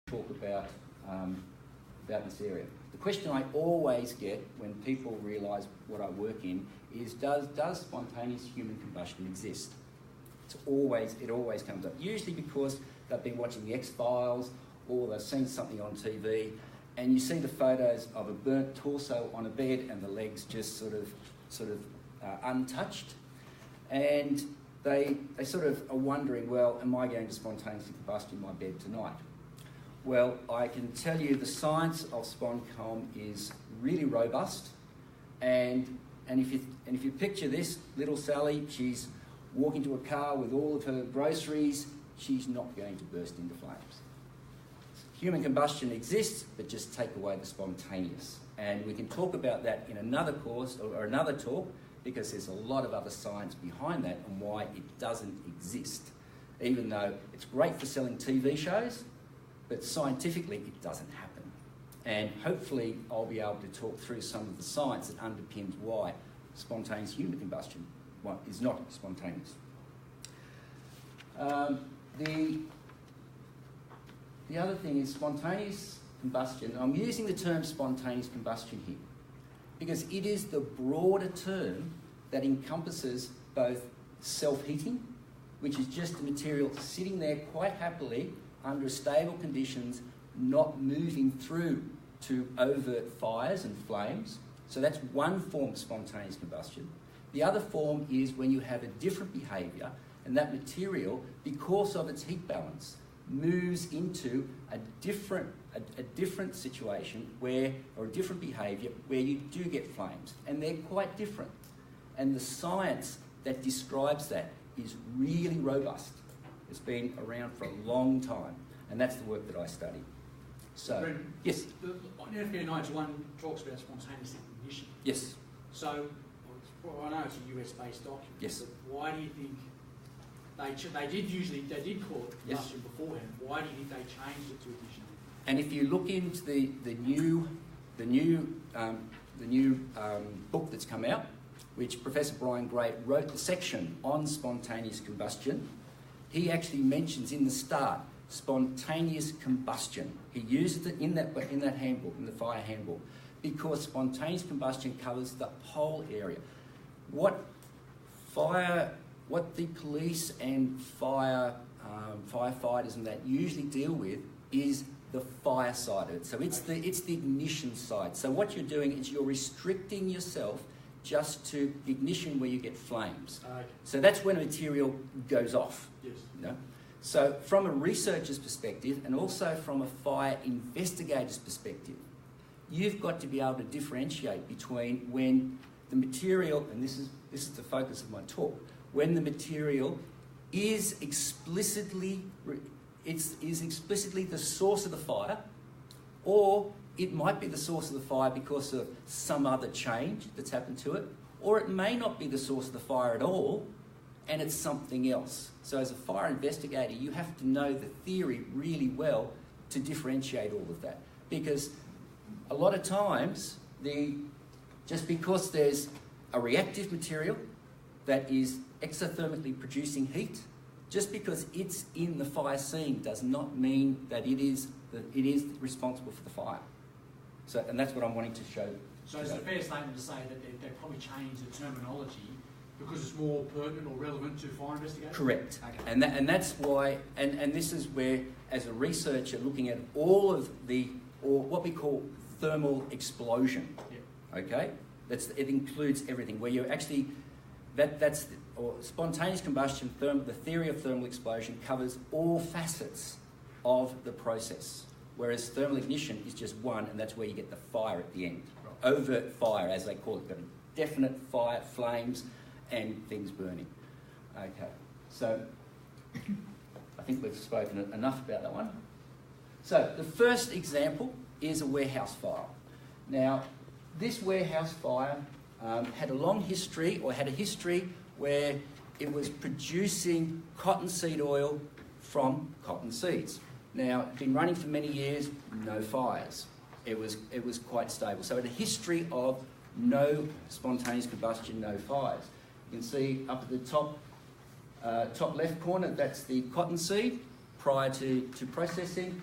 talk about this area. The question I always get when people realise what I work in is, does spontaneous human combustion exist? It always comes up, usually because they've been watching the X-Files or they've seen something on TV, and you see the photos of a burnt torso on a bed and the legs just sort of untouched, and they sort of are wondering, well, am I going to spontaneously combust in my bed tonight? Well, I can tell you the science of SponCom is really robust, and if you picture this little Sally, she's walking to a car with all of her groceries, she's not going to burst into flames. Human combustion exists, but just take away the spontaneous. And we can talk about that in another course or another talk, because there's a lot of other science behind that and why it doesn't exist. Even though it's great for selling TV shows, but scientifically it doesn't happen. And hopefully I'll be able to talk through some of the science that underpins why spontaneous human combustion is not spontaneous. The other thing is spontaneous combustion. I'm using the term spontaneous combustion here because it is the broader term that encompasses both self-heating, which is just a material sitting there quite happily under stable conditions, not moving through to overt fires and flames. So that's one form of spontaneous combustion. The other form is when you have a different behaviour, and that material, because of its heat balance, moves into a different situation or a different behaviour where you do get flames, and they're quite different. And the science that describes that is really robust. It's been around for a long time, and that's the work that I study. So, Brendan, yes? NFPA 91 talks about spontaneous ignition. Yes. So, well, I know it's a US-based document, yes. But why do you think they did call it combustion beforehand? Why do you think they changed it to ignition? And if you look into the new book that's come out, which Professor Brian Gray wrote the section on spontaneous combustion, he actually mentions in the start spontaneous combustion. He uses it in that handbook, in the fire handbook, because spontaneous combustion covers the whole area. What the police and firefighters and that usually deal with is the fire side of it. So it's the ignition side. So what you're doing is you're restricting yourself just to ignition where you get flames. Okay. So that's when a material goes off. Yes. You know? So from a researcher's perspective and also from a fire investigator's perspective, you've got to be able to differentiate between when the material, and this is the focus of my talk, when the material is explicitly the source of the fire, or it might be the source of the fire because of some other change that's happened to it, or it may not be the source of the fire at all, and it's something else. So as a fire investigator, you have to know the theory really well to differentiate all of that. Because a lot of times, just because there's a reactive material that is exothermically producing heat, just because it's in the fire scene does not mean that it is responsible for the fire. So, and that's what I'm wanting to show. So it's a fair statement to say that they probably changed the terminology because it's more pertinent or relevant to fire investigators? Correct. Okay. And that's why, and this is where, as a researcher, looking at all of or what we call thermal explosion, okay? It includes everything, where you're actually, or spontaneous combustion, the theory of thermal explosion covers all facets of the process, whereas thermal ignition is just one, and that's where you get the fire at the end. Right. Overt fire, as they call it, got a definite fire, flames, and things burning. Okay, so I think we've spoken enough about that one. So the first example is a warehouse fire. Now, this warehouse fire had a history where it was producing cottonseed oil from cotton seeds. Now, it's been running for many years, no fires. It was quite stable. So it had a history of no spontaneous combustion, no fires. You can see up at the top left corner, that's the cottonseed prior to processing.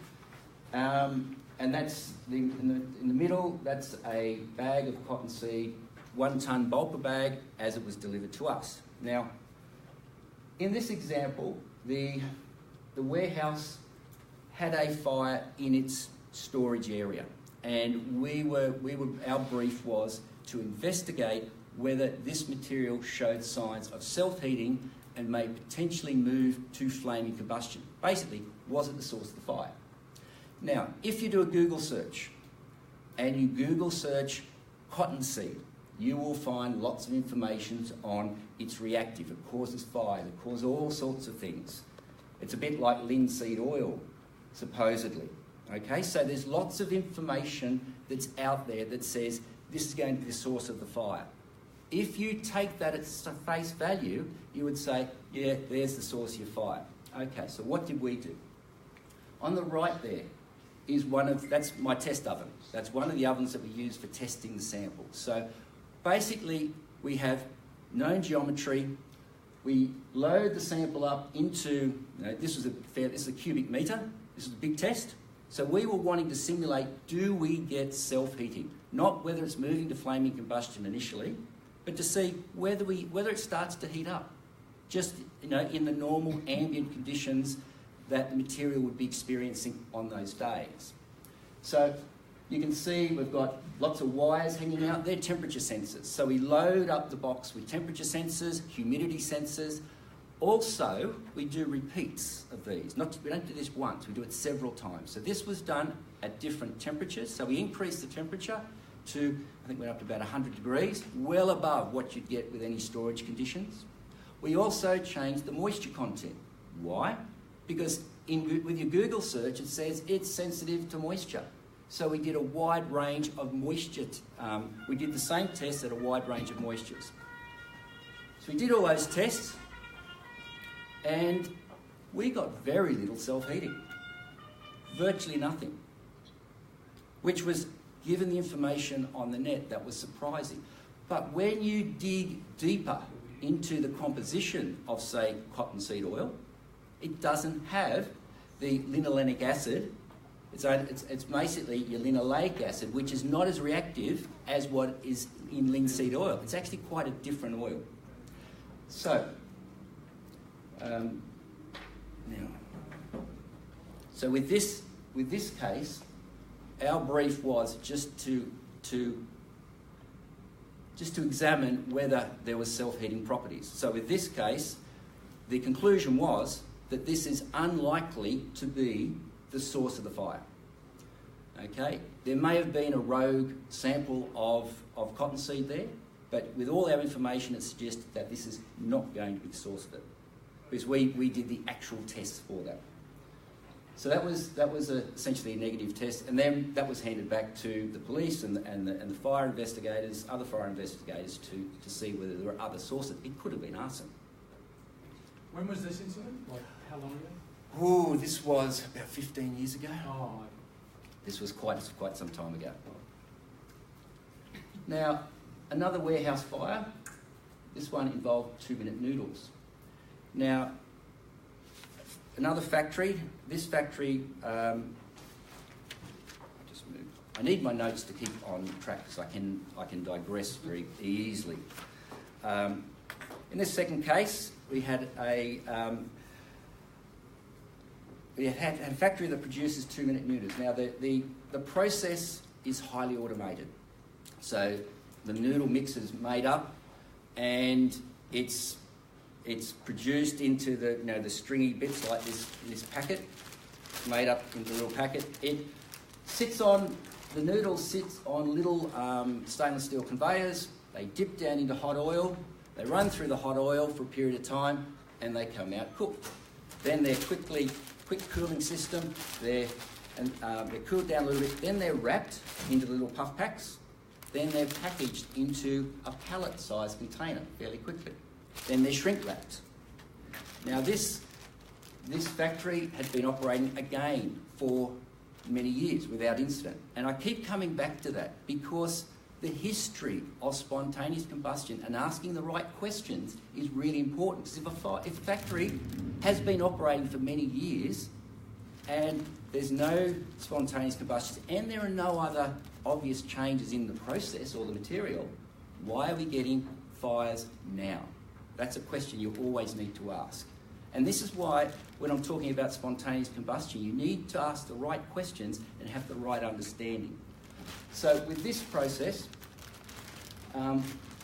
And that's in the middle, that's a bag of cottonseed, 1 tonne bulk bag as it was delivered to us. Now, in this example, the warehouse had a fire in its storage area, and our brief was to investigate whether this material showed signs of self-heating and may potentially move to flaming combustion. Basically, was it the source of the fire? Now, if you do a Google search and you Google search cottonseed, you will find lots of information on it's reactive, it causes fire, it causes all sorts of things. It's a bit like linseed oil, supposedly. Okay, so there's lots of information that's out there that says this is going to be the source of the fire. If you take that at face value, you would say, yeah, there's the source of your fire. Okay, so what did we do? On the right there is that's my test oven. That's one of the ovens that we use for testing the samples. So basically, we have known geometry. We load the sample up into, this is a cubic metre. This is a big test. So we were wanting to simulate, do we get self-heating? Not whether it's moving to flaming combustion initially, but to see whether it starts to heat up. Just, in the normal ambient conditions that the material would be experiencing on those days. So you can see we've got lots of wires hanging out there, temperature sensors. So we load up the box with temperature sensors, humidity sensors. Also, we do repeats of these. We don't do this once, we do it several times. So this was done at different temperatures. So we increased the temperature to, I think we went up to about 100 degrees, well above what you'd get with any storage conditions. We also changed the moisture content. Why? Because with your Google search, it says it's sensitive to moisture. So we did a wide range of moisture. We did the same test at a wide range of moistures. So we did all those tests, and we got very little self-heating. Virtually nothing. Which was, given the information on the net, that was surprising. But when you dig deeper into the composition of, say, cottonseed oil, it doesn't have the linolenic acid. It's basically your linoleic acid, which is not as reactive as what is in linseed oil. It's actually quite a different oil. So, with this case, our brief was just to examine whether there was self-heating properties. So with this case, the conclusion was that this is unlikely to be the source of the fire. Okay, there may have been a rogue sample of cottonseed there, but with all our information, it suggests that this is not going to be the source of it, because we did the actual tests for that. So that was essentially a negative test, and then that was handed back to the police and the fire investigators, other fire investigators, to see whether there were other sources. It could have been arson. When was this incident? Like, how long ago? Oh, this was about 15 years ago. Oh. This was quite some time ago. Now, another warehouse fire. This one involved 2-minute noodles. Now, another factory. This factory, I need my notes to keep on track because I can digress very easily. In this second case, we had a factory that produces 2-minute noodles. Now, the process is highly automated. So the noodle mix is made up, and it's produced into the stringy bits like this packet, made up into a little packet. The noodle sits on little stainless steel conveyors. They dip down into hot oil. They run through the hot oil for a period of time, and they come out cooked. Then they're quick cooling system. They're cooled down a little bit. Then they're wrapped into the little puff packs. Then they're packaged into a pallet-sized container fairly quickly. Then they're shrink wrapped. Now this factory had been operating again for many years without incident. And I keep coming back to that because the history of spontaneous combustion and asking the right questions is really important. Because if a factory has been operating for many years, and there's no spontaneous combustion, and there are no other obvious changes in the process or the material, why are we getting fires now? That's a question you always need to ask. And this is why, when I'm talking about spontaneous combustion, you need to ask the right questions and have the right understanding. So with this process,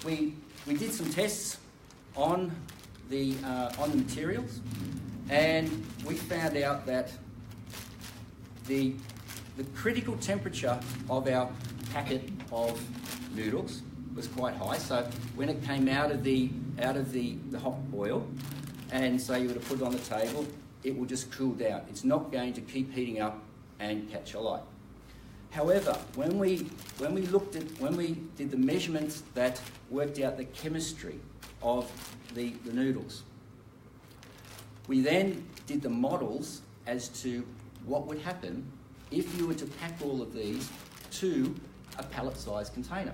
we did some tests on the materials, and we found out that the critical temperature of our packet of noodles was quite high. So when it came out of the hot boil, and so you were to put it on the table, it will just cool down. It's not going to keep heating up and catch alight. However, when we did the measurements that worked out the chemistry of the noodles, we then did the models as to what would happen if you were to pack all of these to a pallet-sized container,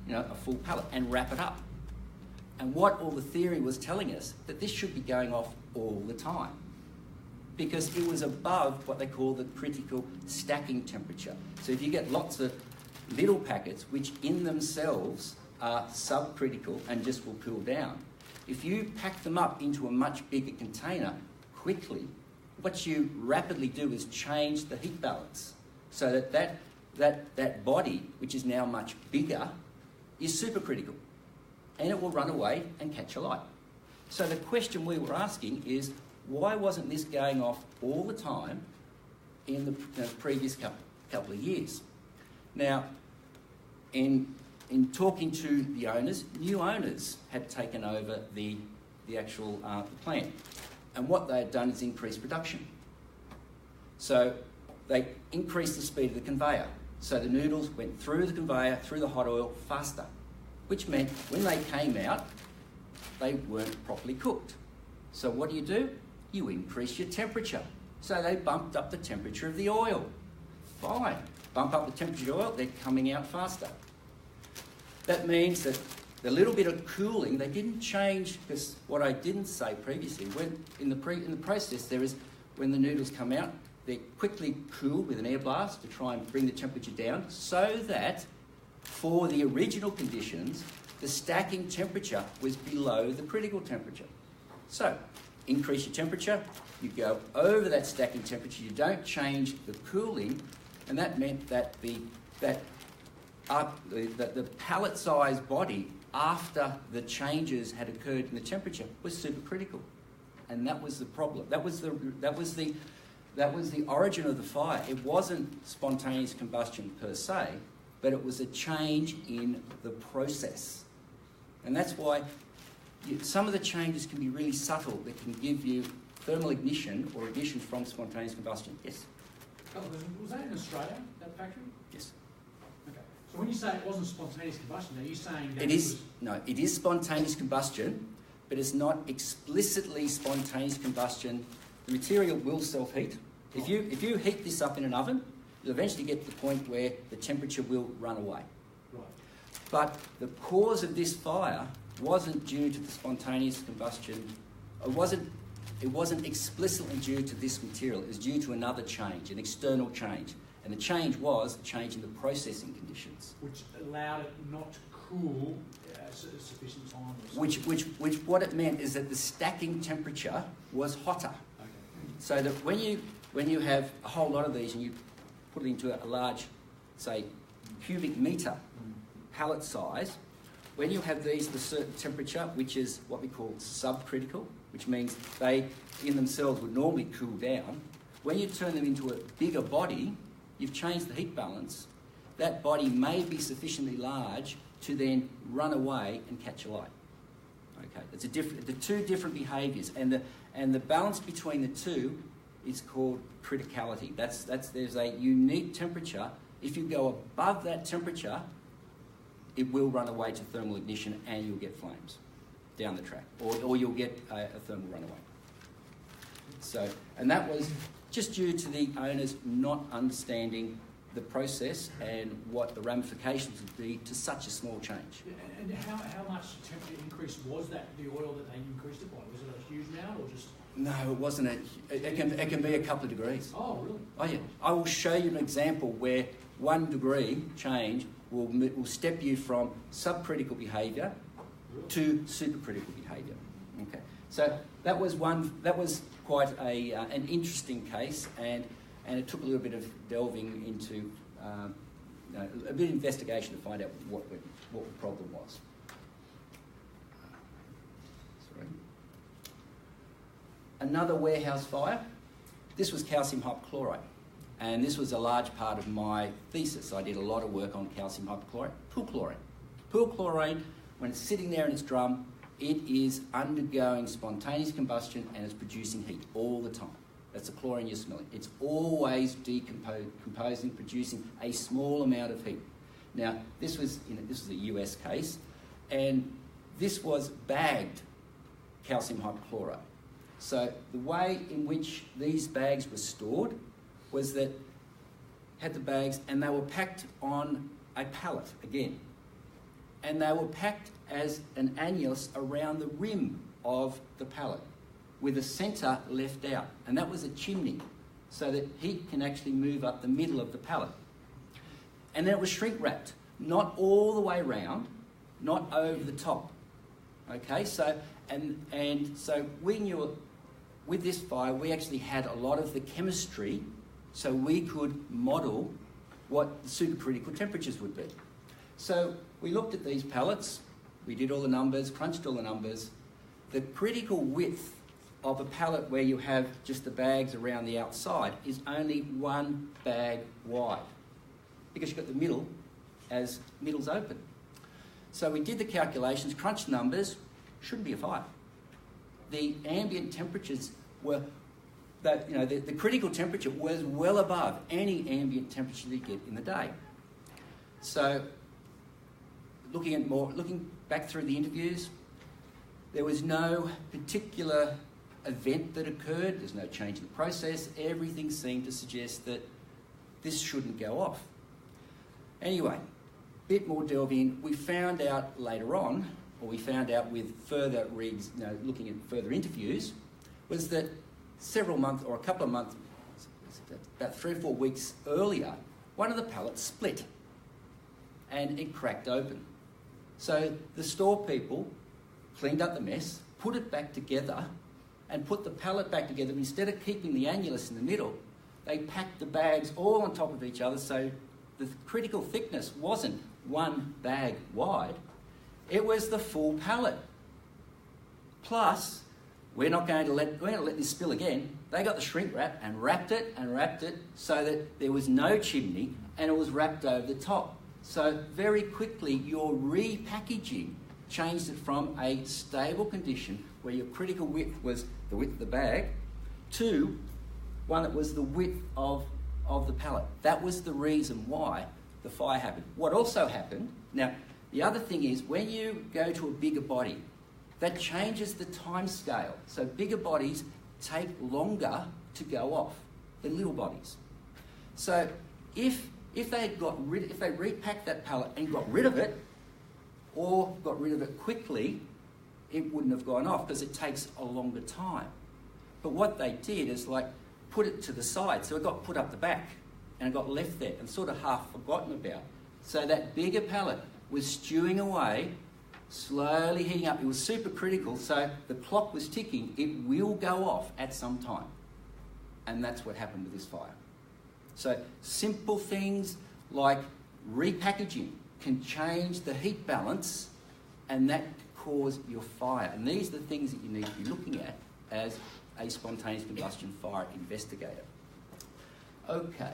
a full pallet, and wrap it up. And what all the theory was telling us, that this should be going off all the time, because it was above what they call the critical stacking temperature. So if you get lots of little packets, which in themselves are subcritical and just will cool down, if you pack them up into a much bigger container quickly, what you rapidly do is change the heat balance, so that body, which is now much bigger, is supercritical, and it will run away and catch alight. So the question we were asking is, why wasn't this going off all the time in the previous couple of years? Now, in talking to the owners, new owners had taken over the actual plant, and what they had done is increase production. So they increased the speed of the conveyor. So the noodles went through the conveyor, through the hot oil faster, which meant when they came out, they weren't properly cooked. So what do? You increase your temperature. So they bumped up the temperature of the oil. Fine. Bump up the temperature of the oil, they're coming out faster. That means that the little bit of cooling, they didn't change, because what I didn't say previously, when in the process, when the noodles come out, they're quickly cooled with an air blast to try and bring the temperature down, so that for the original conditions, the stacking temperature was below the critical temperature. So, increase your temperature, you go over that stacking temperature, you don't change the cooling, and that meant that the pallet-sized body, after the changes had occurred in the temperature, was supercritical, and that was the problem. That was the origin of the fire. It wasn't spontaneous combustion per se, but it was a change in the process, and that's why some of the changes can be really subtle. That can give you thermal ignition or ignition from spontaneous combustion. Yes. Was that in Australia, that factory? Yes. Okay. So when you say it wasn't spontaneous combustion, are you saying that it is spontaneous combustion, but it's not explicitly spontaneous combustion. The material will self-heat. If you heat this up in an oven, you'll eventually get to the point where the temperature will run away. Right. But the cause of this fire wasn't due to the spontaneous combustion. It wasn't explicitly due to this material. It was due to another change, an external change. And the change was a change in the processing conditions. Which allowed it not to cool sufficient time. Which what it meant is that the stacking temperature was hotter. Okay. So that when you have a whole lot of these and you put it into a large, say, cubic metre pallet size, when you have these at a certain temperature, which is what we call subcritical, which means they in themselves would normally cool down, when you turn them into a bigger body, you've changed the heat balance. That body may be sufficiently large to then run away and catch alight. Okay, it's the two different behaviours, and the balance between the two is called criticality. There's a unique temperature. If you go above that temperature, it will run away to thermal ignition and you'll get flames down the track, or you'll get a thermal runaway. So, and that was just due to the owners not understanding the process and what the ramifications would be to such a small change. And how much temperature increase was that, the oil that they increased it by? Was it a huge amount or just... No, it wasn't. It can be a couple of degrees. Oh, really? Oh, yeah. I will show you an example where 1 degree change will step you from subcritical behaviour to supercritical behaviour. Okay. So that was quite an interesting case, and it took a little bit of delving into a bit of investigation to find out what the problem was. Sorry. Another warehouse fire. This was calcium hypochlorite, and this was a large part of my thesis. I did a lot of work on calcium hypochlorite. Pool chlorine. Pool chlorine, when it's sitting there in its drum, it is undergoing spontaneous combustion and it's producing heat all the time. That's the chlorine you're smelling. It's always decomposing, producing a small amount of heat. Now, this was a US case, and this was bagged calcium hypochlorite. So the way in which these bags were stored was that had the bags, and they were packed on a pallet again, and they were packed as an annulus around the rim of the pallet, with the centre left out, and that was a chimney, so that heat can actually move up the middle of the pallet. And then it was shrink wrapped, not all the way round, not over the top. Okay, so so we knew with this fire we actually had a lot of the chemistry, so we could model what the supercritical temperatures would be. So we looked at these pallets, we did all the numbers, crunched all the numbers. The critical width of a pallet where you have just the bags around the outside is only 1 bag wide, because you've got the middle as middle's open. So we did the calculations, crunched numbers, shouldn't be a fire. The ambient temperatures were, the critical temperature was well above any ambient temperature you get in the day. So looking back through the interviews, there was no particular event that occurred, there's no change in the process, everything seemed to suggest that this shouldn't go off. Anyway, a bit more delving in, we found out later on, or we found out with further reads, looking at further interviews, was that several months, or a couple of months, about 3 or 4 weeks earlier, one of the pallets split and it cracked open. So the store people cleaned up the mess, put it back together, and put the pallet back together. Instead of keeping the annulus in the middle, they packed the bags all on top of each other, so the critical thickness wasn't 1 bag wide, it was the full pallet. Plus, we're not going to let this spill again. They got the shrink wrap and wrapped it so that there was no chimney and it was wrapped over the top. So very quickly, your repackaging changed it from a stable condition where your critical width was the width of the bag to one that was the width of the pallet. That was the reason why the fire happened. What also happened, now the other thing is when you go to a bigger body, that changes the time scale. So bigger bodies take longer to go off than little bodies. So if they repacked that pallet and got rid of it, or got rid of it quickly, it wouldn't have gone off because it takes a longer time. But what they did is put it to the side, so it got put up the back and it got left there and sort of half forgotten about. So that bigger pallet was stewing away, slowly heating up. It was supercritical, so the clock was ticking. It will go off at some time. And that's what happened with this fire. So simple things like repackaging can change the heat balance, and that cause your fire. And these are the things that you need to be looking at as a spontaneous combustion fire investigator. Okay.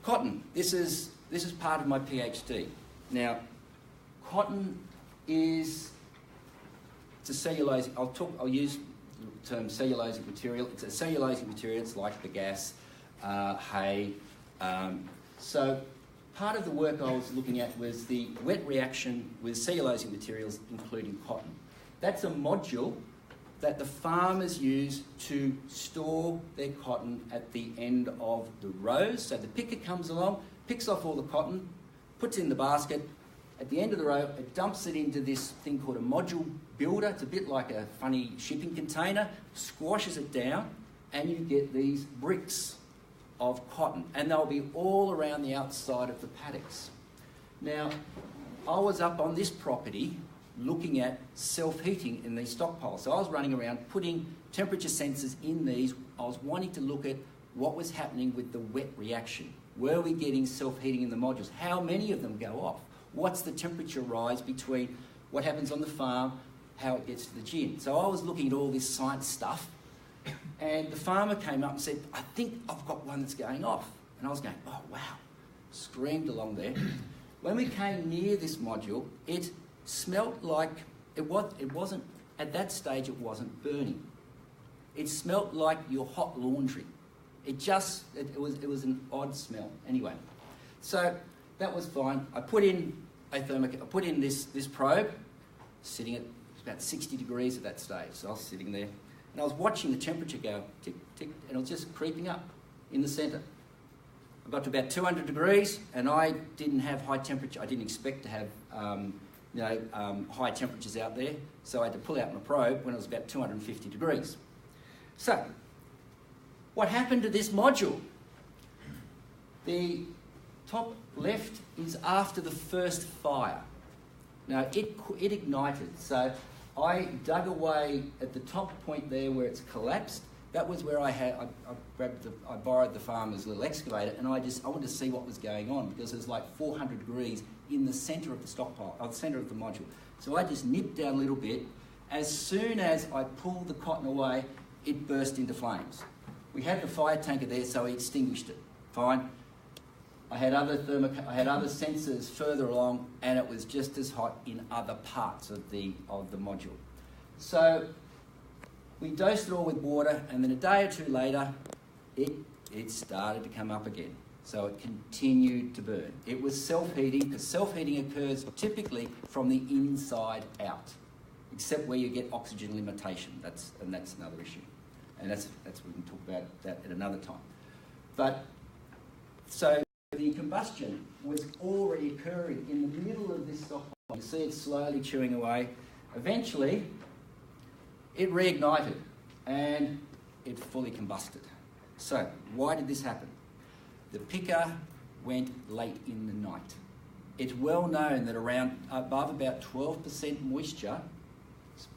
Cotton. This is part of my PhD. Now, cotton it's a cellulosic. I'll use the term cellulosic material. It's a cellulosic material. It's like the gas, hay. So part of the work I was looking at was the wet reaction with cellulosic materials, including cotton. That's a module that the farmers use to store their cotton at the end of the rows. So the picker comes along, picks off all the cotton, puts it in the basket, At the end of the row, it dumps it into this thing called a module builder. It's a bit like a funny shipping container, squashes it down, and you get these bricks of cotton, and they'll be all around the outside of the paddocks. Now, I was up on this property looking at self-heating in these stockpiles. So I was running around putting temperature sensors in these. I was wanting to look at what was happening with the wet reaction. Were we getting self-heating in the modules? How many of them go off? What's the temperature rise between what happens on the farm, how it gets to the gin? So I was looking at all this science stuff, and the farmer came up and said, I think I've got one that's going off. And I was going, oh wow, screamed along there. When we came near this module, it smelt like, it wasn't, at that stage it wasn't burning. It smelt like your hot laundry. It was an odd smell. Anyway, so that was fine. I put in this probe, sitting at about 60 degrees at that stage. So I was sitting there, and I was watching the temperature go tick, tick, and it was just creeping up in the centre. I got to about 200 degrees, and I didn't have high temperature. I didn't expect to have high temperatures out there, so I had to pull out my probe when it was about 250 degrees. So, what happened to this module? The top left is after the first fire. Now, it ignited, so I dug away at the top point there where it's collapsed. That was where I borrowed the farmer's little excavator, and I wanted to see what was going on, because it was like 400 degrees in the centre of the stockpile, the centre of the module. So I just nipped down a little bit. As soon as I pulled the cotton away, it burst into flames. We had the fire tanker there, so he extinguished it. Fine. I had other sensors further along, and it was just as hot in other parts of the module. So we dosed it all with water, and then a day or two later, it started to come up again. So it continued to burn. It was self-heating, because self-heating occurs typically from the inside out, except where you get oxygen limitation. That's another issue, and that's we can talk about that at another time. But so the combustion was already occurring in the middle of this stockpile. You see it slowly chewing away. Eventually, it reignited and it fully combusted. So why did this happen? The picker went late in the night. It's well known that around above about 12% moisture,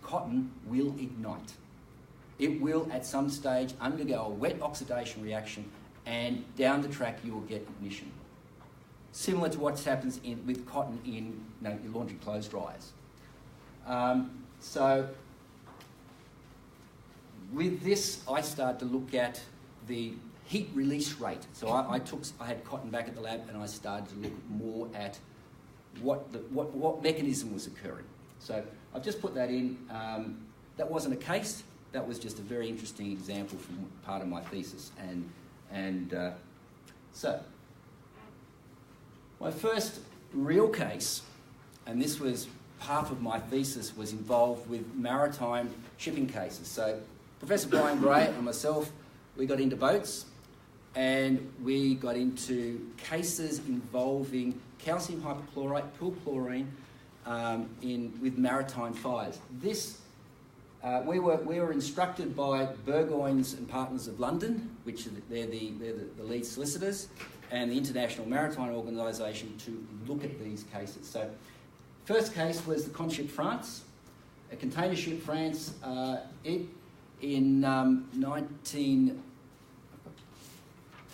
cotton will ignite. It will at some stage undergo a wet oxidation reaction, and down the track you will get ignition. Similar to what happens with cotton in your laundry clothes dryers. So with this, I started to look at the heat release rate. So I had cotton back at the lab, and I started to look more at what mechanism was occurring. So I've just put that in. That wasn't a case. That was just a very interesting example from part of my thesis. So my first real case, and this was half of my thesis, was involved with maritime shipping cases. So Professor Brian Gray and myself, we got into boats, and we got into cases involving calcium hypochlorite, pool chlorine, with maritime fires. This we were instructed by Burgoyne's and Partners of London, which they're the lead solicitors, and the International Maritime Organisation, to look at these cases. So, first case was the Conship France, a container ship France. In 19,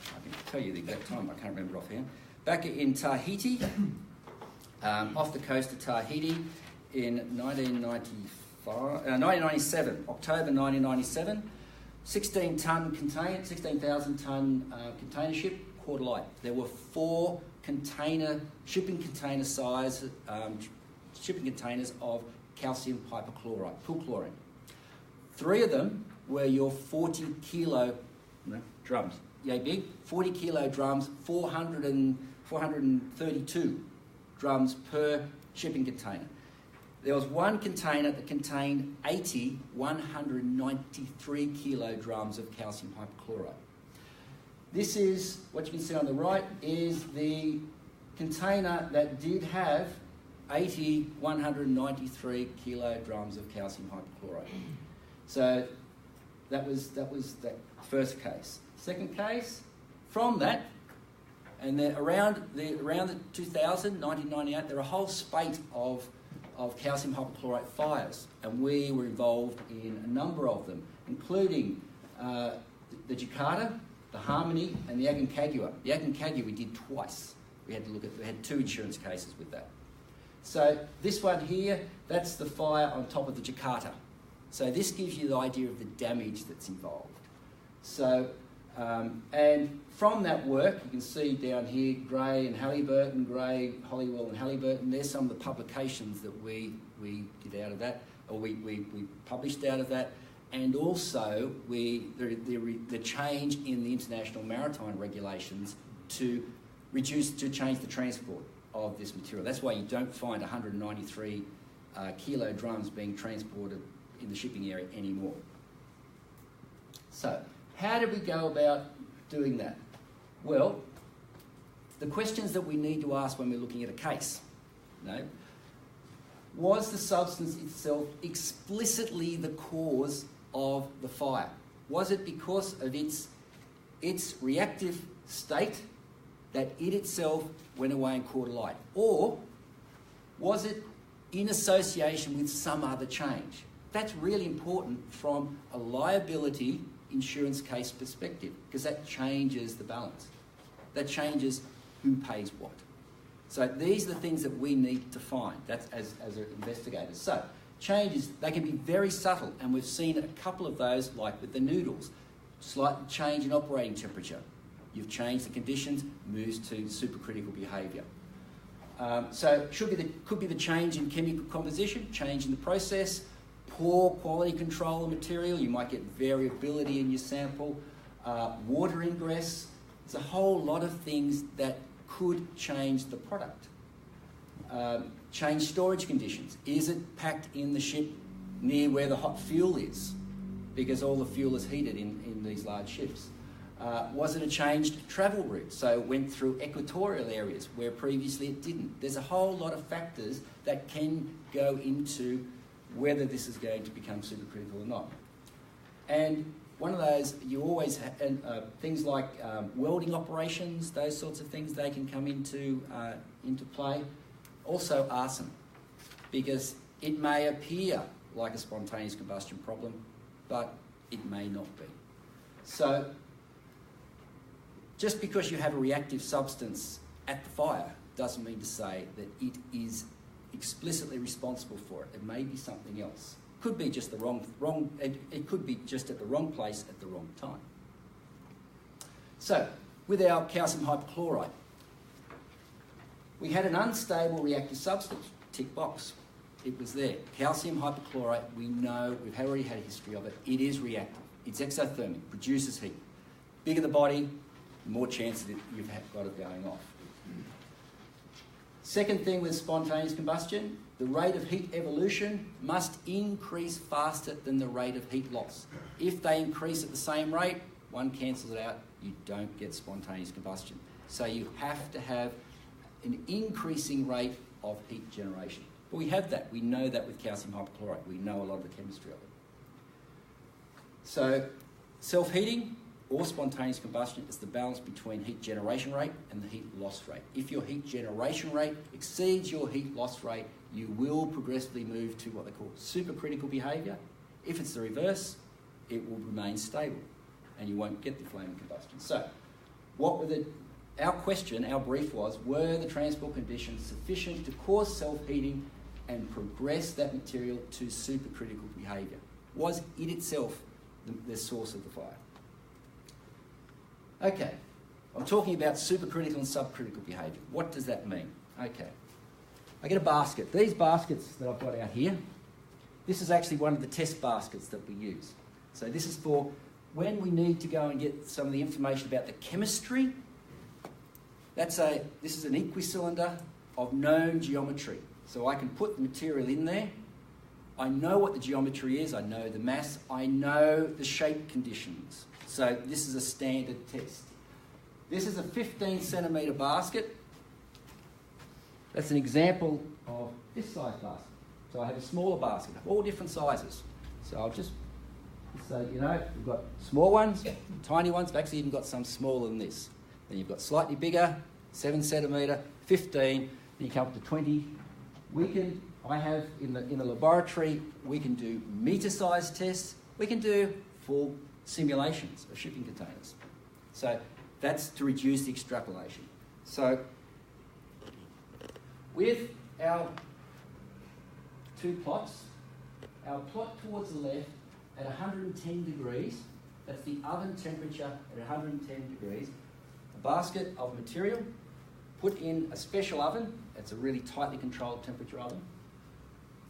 I can tell you the exact time, I can't remember offhand. Back in Tahiti, off the coast of Tahiti, in 1997, October 1997, 16,000 tonne container ship, quarter light. There were 4 shipping containers of calcium hypochlorite, pool chlorine. 3 of them were your 40 kilo drums. Yay big, 40 kilo drums, 432 drums per shipping container. There was 1 container that contained 193 kilo drums of calcium hypochlorite. This is, what you can see on the right, is the container that did have 193 kilograms of calcium hypochlorite. So that was that first case. Second case, from that, and then around the 1998, there were a whole spate of calcium hypochlorite fires, and we were involved in a number of them, including the Jakarta, the Harmony, and the Aconcagua. The Aconcagua we did twice. We had 2 insurance cases with that. So this one here, that's the fire on top of the Jakarta. So this gives you the idea of the damage that's involved. So, and from that work, you can see down here, Gray and Halliburton, Gray, Hollywell and Halliburton, there's some of the publications that we did out of that, or we published out of that, and also the change in the international maritime regulations to change the transport of this material. That's why you don't find 193 kilo drums being transported in the shipping area anymore. So, how did we go about doing that? Well, the questions that we need to ask when we're looking at a case, was the substance itself explicitly the cause of the fire? Was it because of its reactive state that it itself went away and caught alight? Or was it in association with some other change? That's really important from a liability insurance case perspective, because that changes the balance. That changes who pays what. So these are the things that we need to find, that's as investigators. So changes, they can be very subtle, and we've seen a couple of those, like with the Noodles. Slight change in operating temperature. You've changed the conditions, moves to supercritical behaviour. So could be the change in chemical composition, change in the process, poor quality control of material. You might get variability in your sample, water ingress. There's a whole lot of things that could change the product. Change storage conditions. Is it packed in the ship near where the hot fuel is? Because all the fuel is heated in these large ships. Was it a changed travel route? So it went through equatorial areas where previously it didn't. There's a whole lot of factors that can go into whether this is going to become supercritical or not. And one of those, you always have things like welding operations, those sorts of things, they can come into play. Also arson, because it may appear like a spontaneous combustion problem, but it may not be. So just because you have a reactive substance at the fire doesn't mean to say that it is explicitly responsible for it. It may be something else. Could be just it could be just at the wrong place at the wrong time. So, with our calcium hypochlorite, we had an unstable reactive substance, tick box. It was there. Calcium hypochlorite, we know, we've already had a history of it. It is reactive. It's exothermic, produces heat. Bigger the body, the more chance that you've got it going off. Second thing with spontaneous combustion, the rate of heat evolution must increase faster than the rate of heat loss. If they increase at the same rate, one cancels it out, you don't get spontaneous combustion. So you have to have an increasing rate of heat generation. But we have that. We know that with calcium hypochlorite. We know a lot of the chemistry of it. So self-heating or spontaneous combustion is the balance between heat generation rate and the heat loss rate. If your heat generation rate exceeds your heat loss rate, you will progressively move to what they call supercritical behaviour. If it's the reverse, it will remain stable and you won't get the flaming combustion. So, our brief was, were the transport conditions sufficient to cause self-heating and progress that material to supercritical behaviour? Was it itself the source of the fire? Okay, I'm talking about supercritical and subcritical behaviour. What does that mean? Okay, I get a basket. These baskets that I've got out here, this is actually one of the test baskets that we use. So this is for when we need to go and get some of the information about the chemistry. This is an equicylinder of known geometry. So I can put the material in there. I know what the geometry is. I know the mass. I know the shape conditions. So this is a standard test. This is a 15 centimetre basket. That's an example of this size basket. So I have a smaller basket, all different sizes. So I'll just say, you know, we've got small ones, tiny ones, we've actually even got some smaller than this. Then you've got slightly bigger, 7 centimetre, 15, then you come up to 20. I have in the laboratory, we can do metre-sized tests, we can do full simulations of shipping containers. So that's to reduce the extrapolation. So with our two plots, our plot towards the left at 110 degrees, that's the oven temperature at 110 degrees, a basket of material, put in a special oven, it's a really tightly controlled temperature oven.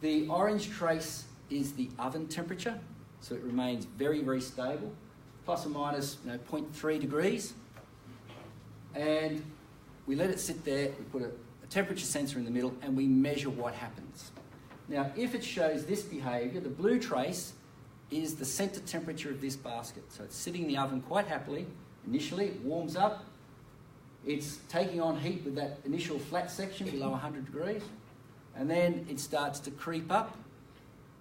The orange trace is the oven temperature, so it remains very, very stable, plus or minus 0.3 degrees. And we let it sit there, we put a temperature sensor in the middle, and we measure what happens. Now, if it shows this behaviour, the blue trace is the centre temperature of this basket. So it's sitting in the oven quite happily. Initially, it warms up. It's taking on heat with that initial flat section below 100 degrees. And then it starts to creep up.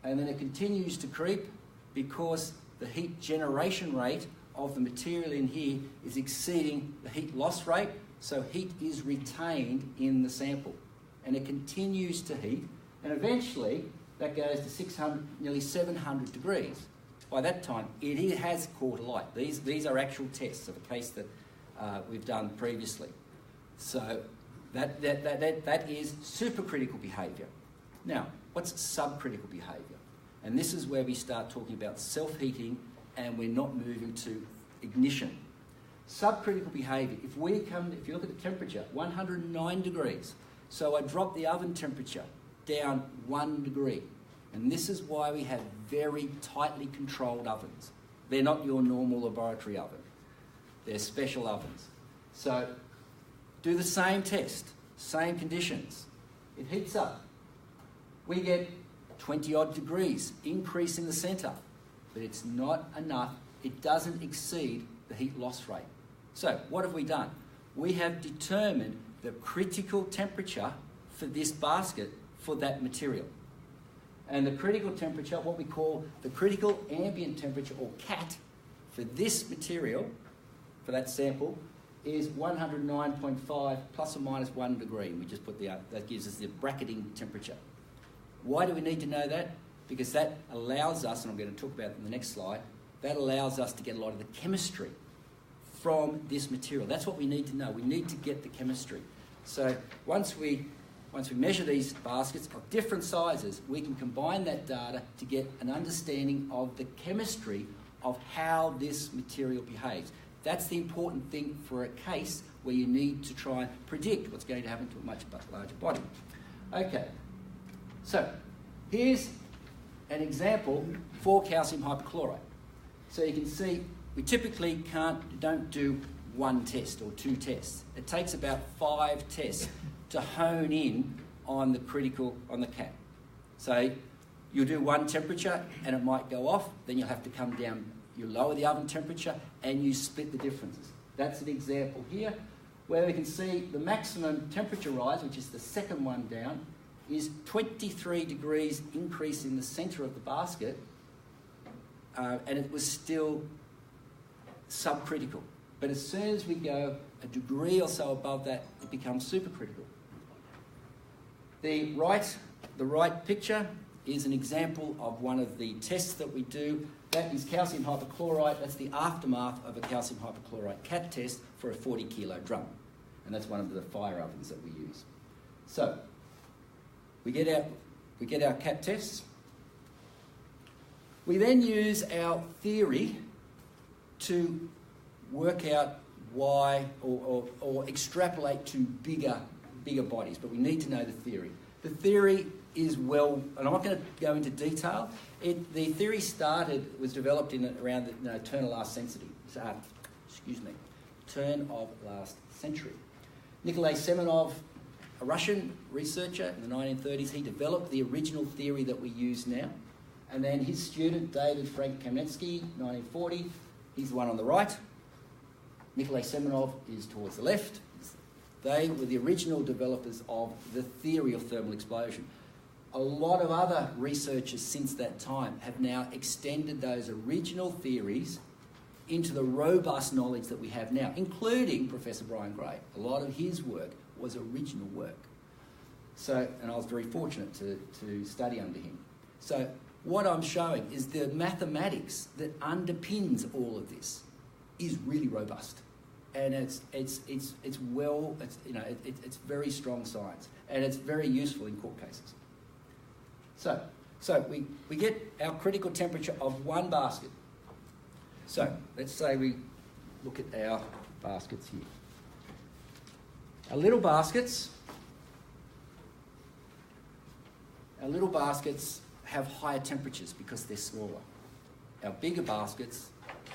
And then it continues to creep because the heat generation rate of the material in here is exceeding the heat loss rate. So heat is retained in the sample. And it continues to heat. And eventually, that goes to 600, nearly 700 degrees. By that time, it has caught alight. These are actual tests of a case that we've done previously. So that is supercritical behaviour. Now, what's subcritical behaviour? And this is where we start talking about self-heating and we're not moving to ignition. Subcritical behaviour, if you look at the temperature, 109 degrees. So I drop the oven temperature down 1 degree. And this is why we have very tightly controlled ovens. They're not your normal laboratory oven. They're special ovens. So do the same test, same conditions. It heats up. We get 20 odd degrees increase in the centre, but it's not enough. It doesn't exceed the heat loss rate. So what have we done? We have determined the critical temperature for this basket for that material. And the critical temperature, what we call the critical ambient temperature, or CAT, for this material, for that sample, is 109.5 plus or minus 1 degree. We just put that gives us the bracketing temperature. Why do we need to know that? Because that allows us, and I'm going to talk about it in the next slide, that allows us to get a lot of the chemistry from this material. That's what we need to know. We need to get the chemistry. So once we measure these baskets of different sizes, we can combine that data to get an understanding of the chemistry of how this material behaves. That's the important thing for a case where you need to try and predict what's going to happen to a much larger body. Okay, so here's an example for calcium hypochlorite. So you can see we typically don't do one test or two tests. It takes about 5 tests to hone in on the CAT. So you'll do one temperature and it might go off, then you'll have to come down, you lower the oven temperature and you split the differences. That's an example here where we can see the maximum temperature rise, which is the second one down, is 23 degrees increase in the centre of the basket, and it was still subcritical. But as soon as we go a degree or so above that, it becomes supercritical. The right picture is an example of one of the tests that we do. That is calcium hypochlorite. That's the aftermath of a calcium hypochlorite CAT test for a 40 kilo drum. And that's one of the fire ovens that we use. So we get our CAT tests. We then use our theory to work out why or extrapolate to bigger bodies, but we need to know the theory. The theory is and I'm not going to go into detail. The theory was developed around the turn of last century. Turn of last century. Nikolay Semenov, a Russian researcher in the 1930s, he developed the original theory that we use now. And then his student, David Frank Kamensky, 1940, he's the one on the right. Nikolay Semenov is towards the left, They were the original developers of the theory of thermal explosion. A lot of other researchers since that time have now extended those original theories into the robust knowledge that we have now, including Professor Brian Gray. A lot of his work was original work. So, and I was very fortunate to study under him. So what I'm showing is the mathematics that underpins all of this is really robust. And it's very strong science, and it's very useful in court cases. So we get our critical temperature of one basket. So let's say we look at our baskets here. Our little baskets have higher temperatures because they're smaller. Our bigger baskets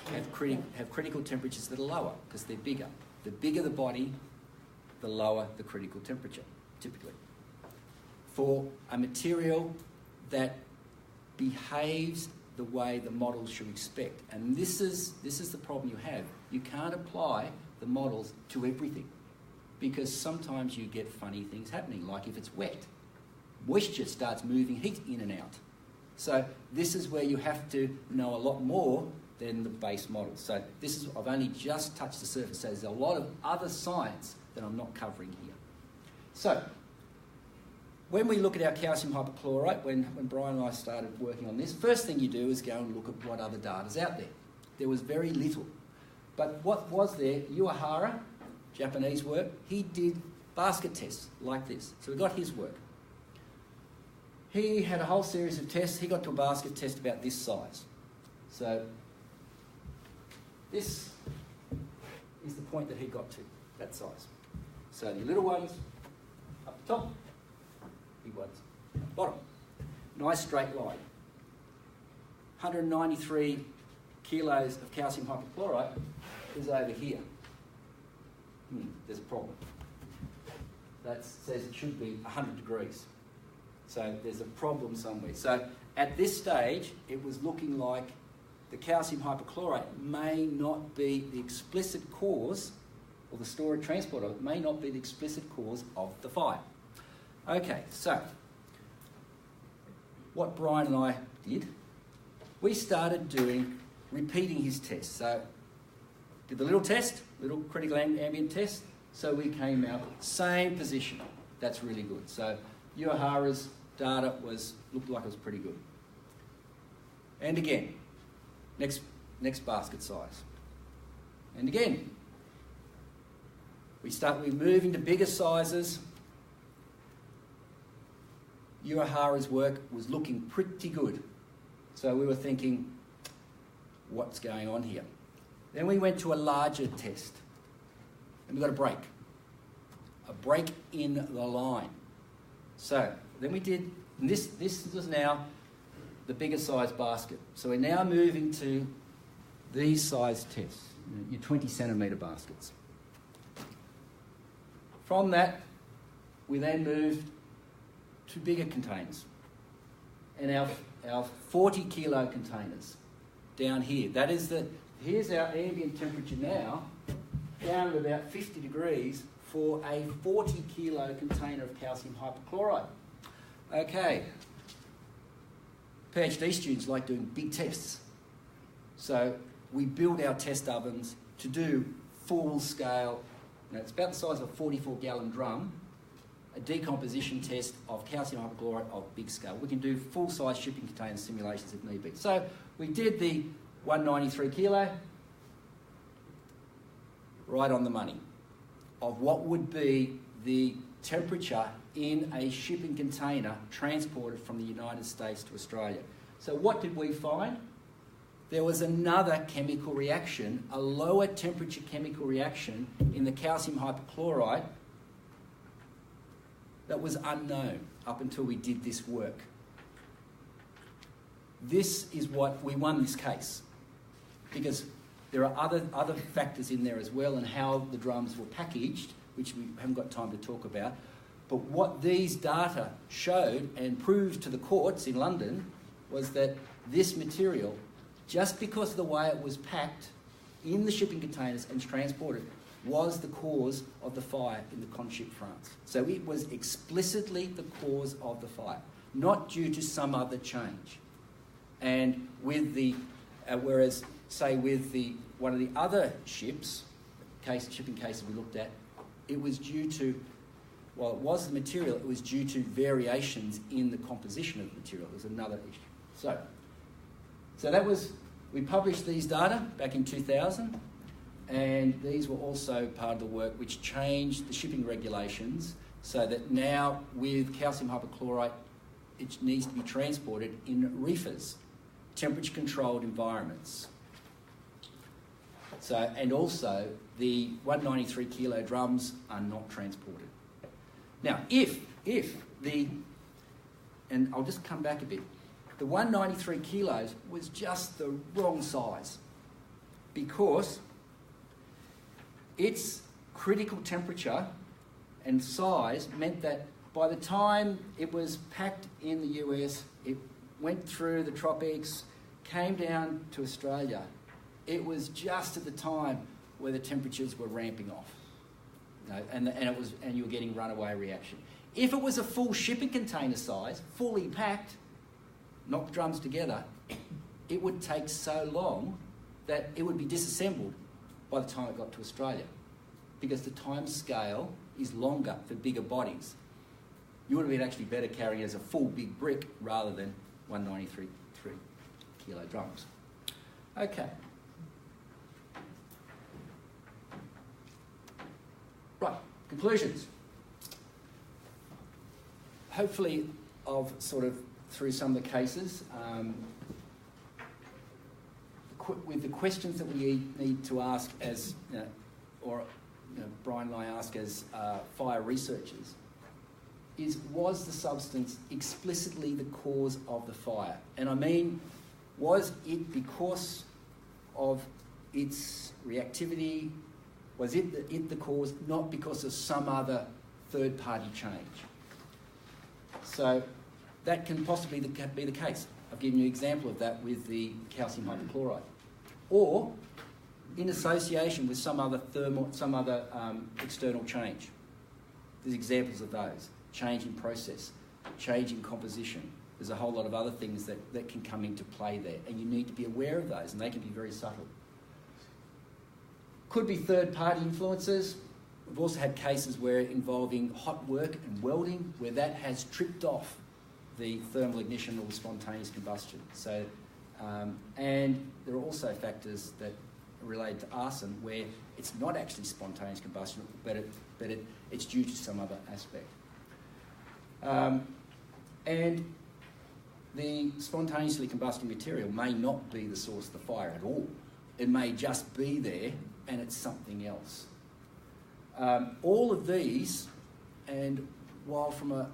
have critical temperatures that are lower because they're bigger. The bigger the body, the lower the critical temperature, typically. For a material that behaves the way the models should expect. And this is the problem you have. You can't apply the models to everything because sometimes you get funny things happening, like if it's wet. Moisture starts moving heat in and out. So this is where you have to know a lot more than the base model. So I've only just touched the surface, so there's a lot of other science that I'm not covering here. So when we look at our calcium hypochlorite, when Brian and I started working on this, first thing you do is go and look at what other data's out there. There was very little. But what was there, Uehara, Japanese work, he did basket tests like this. So we got his work. He had a whole series of tests. He got to a basket test about this size. So this is the point that he got to, that size. So the little ones up the top, big ones at the bottom. Nice straight line. 193 kilos of calcium hypochlorite is over here. There's a problem. That says it should be 100 degrees. So there's a problem somewhere. So at this stage, it was looking like the calcium hypochlorite may not be the explicit cause, or the storage transport of it may not be the explicit cause of the fire. Okay, so what Brian and I did, we started repeating his tests. So did the little test, little critical ambient test, so we came out same position. That's really good. So Uehara's data looked like it was pretty good. And again, next basket size. And again, we move into bigger sizes. Uehara's work was looking pretty good. So we were thinking, what's going on here? Then we went to a larger test. And we got a break in the line. So then we did, and this was now the bigger size basket. So we're now moving to these size tests, your 20 centimetre baskets. From that, we then moved to bigger containers. And our 40 kilo containers down here. Here's our ambient temperature now, down at about 50 degrees for a 40 kilo container of calcium hypochlorite. Okay. PhD students like doing big tests. So we build our test ovens to do full scale, it's about the size of a 44-gallon drum, a decomposition test of calcium hypochlorite of big scale. We can do full-size shipping container simulations if need be. So we did the 193 kilo, right on the money, of what would be the temperature in a shipping container transported from the United States to Australia. So what did we find? There was another chemical reaction, a lower temperature chemical reaction in the calcium hypochlorite that was unknown up until we did this work. This is what we won this case, because there are other factors in there as well, and how the drums were packaged, which we haven't got time to talk about. But what these data showed and proved to the courts in London was that this material, just because of the way it was packed in the shipping containers and transported, was the cause of the fire in the Conchip, France. So it was explicitly the cause of the fire, not due to some other change. And with the, whereas, say, with one of the other ships, shipping cases we looked at, it was due to, well, it was the material, it was due to variations in the composition of the material. It was another issue. So that was, we published these data back in 2000, and these were also part of the work which changed the shipping regulations so that now with calcium hypochlorite, it needs to be transported in reefers, temperature-controlled environments. So, and also the 193 kilo drums are not transported. Now, if the, and I'll just come back a bit, the 193 kilos was just the wrong size because its critical temperature and size meant that by the time it was packed in the US, it went through the tropics, came down to Australia, it was just at the time where the temperatures were ramping off. You know, and you were getting runaway reaction. If it was a full shipping container size, fully packed, knock drums together, it would take so long that it would be disassembled by the time it got to Australia, because the time scale is longer for bigger bodies. You would have been actually better carrying it as a full big brick rather than 193 kilo drums. Okay. Right, conclusions. Hopefully I've sort of, through some of the cases, with the questions that we need to ask as, Brian and I ask as fire researchers, was the substance explicitly the cause of the fire? And I mean, was it because of its reactivity? Was it the cause, not because of some other third-party change? So that can possibly be the case. I've given you an example of that with the calcium hypochlorite. Or in association with some other external change. There's examples of those. Change in process, change in composition. There's a whole lot of other things that can come into play there, and you need to be aware of those, and they can be very subtle. Could be third-party influences. We've also had cases where involving hot work and welding, where that has tripped off the thermal ignition or the spontaneous combustion. So, and there are also factors that are related to arson where it's not actually spontaneous combustion, but it's due to some other aspect. And the spontaneously combusting material may not be the source of the fire at all. It may just be there and it's something else. All of these, and while from a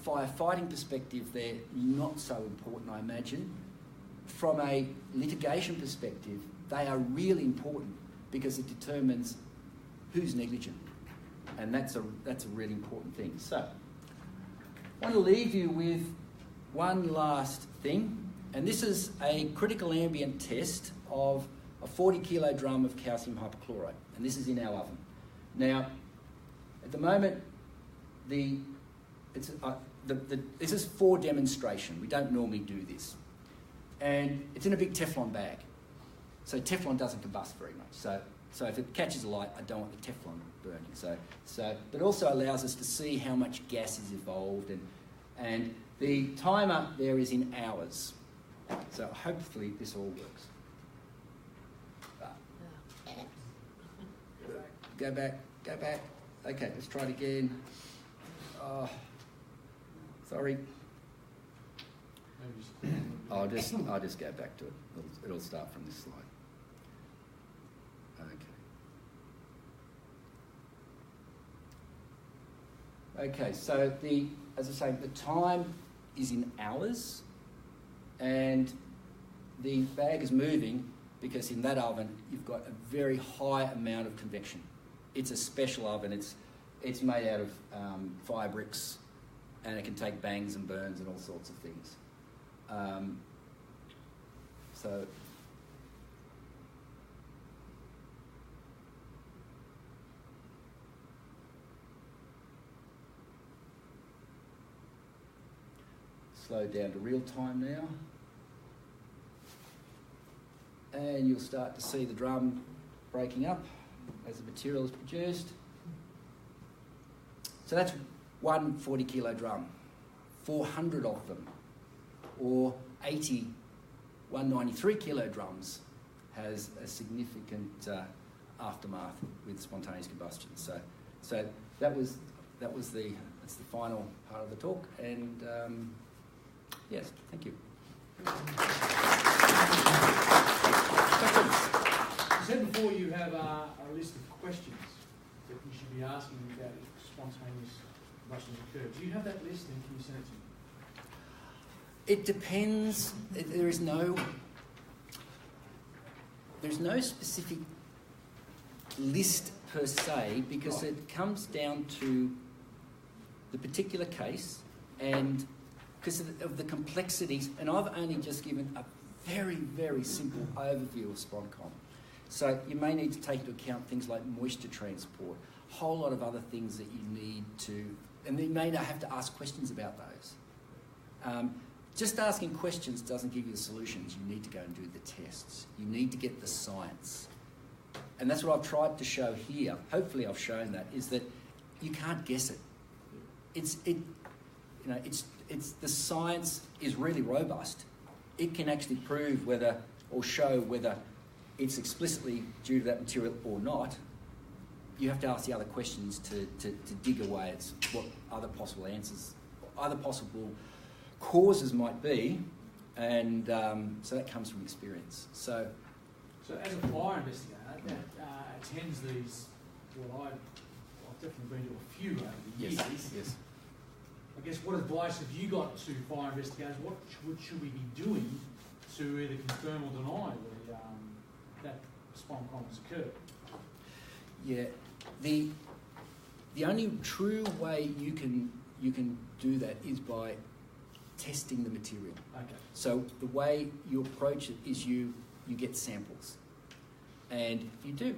firefighting perspective they're not so important, I imagine, from a litigation perspective they are really important because it determines who's negligent, and that's a really important thing. So I want to leave you with one last thing, and this is a critical ambient test of a 40 kilo drum of calcium hypochlorite, and this is in our oven. Now, at the moment, this is for demonstration. We don't normally do this, and it's in a big Teflon bag, so Teflon doesn't combust very much. So if it catches alight, I don't want the Teflon burning. But it also allows us to see how much gas is evolved, and the timer there is in hours. So hopefully this all works. Go back. Okay, let's try it again. Oh, sorry. I'll just go back to it. It'll start from this slide. Okay, so as I say, the time is in hours, and the bag is moving because in that oven you've got a very high amount of convection. It's a special oven. It's made out of fire bricks, and it can take bangs and burns and all sorts of things. slow down to real time now. And you'll start to see the drum breaking up as the material is produced. So that's one 40 kilo drum, 400 of them, or 80 193 kilo drums has a significant aftermath with spontaneous combustion. So that's the final part of the talk. And yes, thank you. You said before you have a list of questions that you should be asking about if spontaneous combustion occurs. Do you have that list, and can you send it to me? It depends. There's no specific list per se, because it comes down to the particular case and because of the complexities. And I've only just given a very, very simple overview of SponCom. So you may need to take into account things like moisture transport, a whole lot of other things that you need to, and you may not have to ask questions about those. Just asking questions doesn't give you the solutions. You need to go and do the tests. You need to get the science. And that's what I've tried to show here. Hopefully I've shown that, is that you can't guess it. It's the science is really robust. It can actually prove whether, or show whether it's explicitly due to that material or not. You have to ask the other questions to dig away at what other possible answers, other possible causes might be, and so that comes from experience. So as a fire investigator that attends these, I've definitely been to a few over the years. Yes. I guess, what advice have you got to fire investigators? What should we be doing to either confirm or deny that SponCom has occurred? Yeah, the only true way you can do that is by testing the material. Okay. So the way you approach it is you get samples, and you do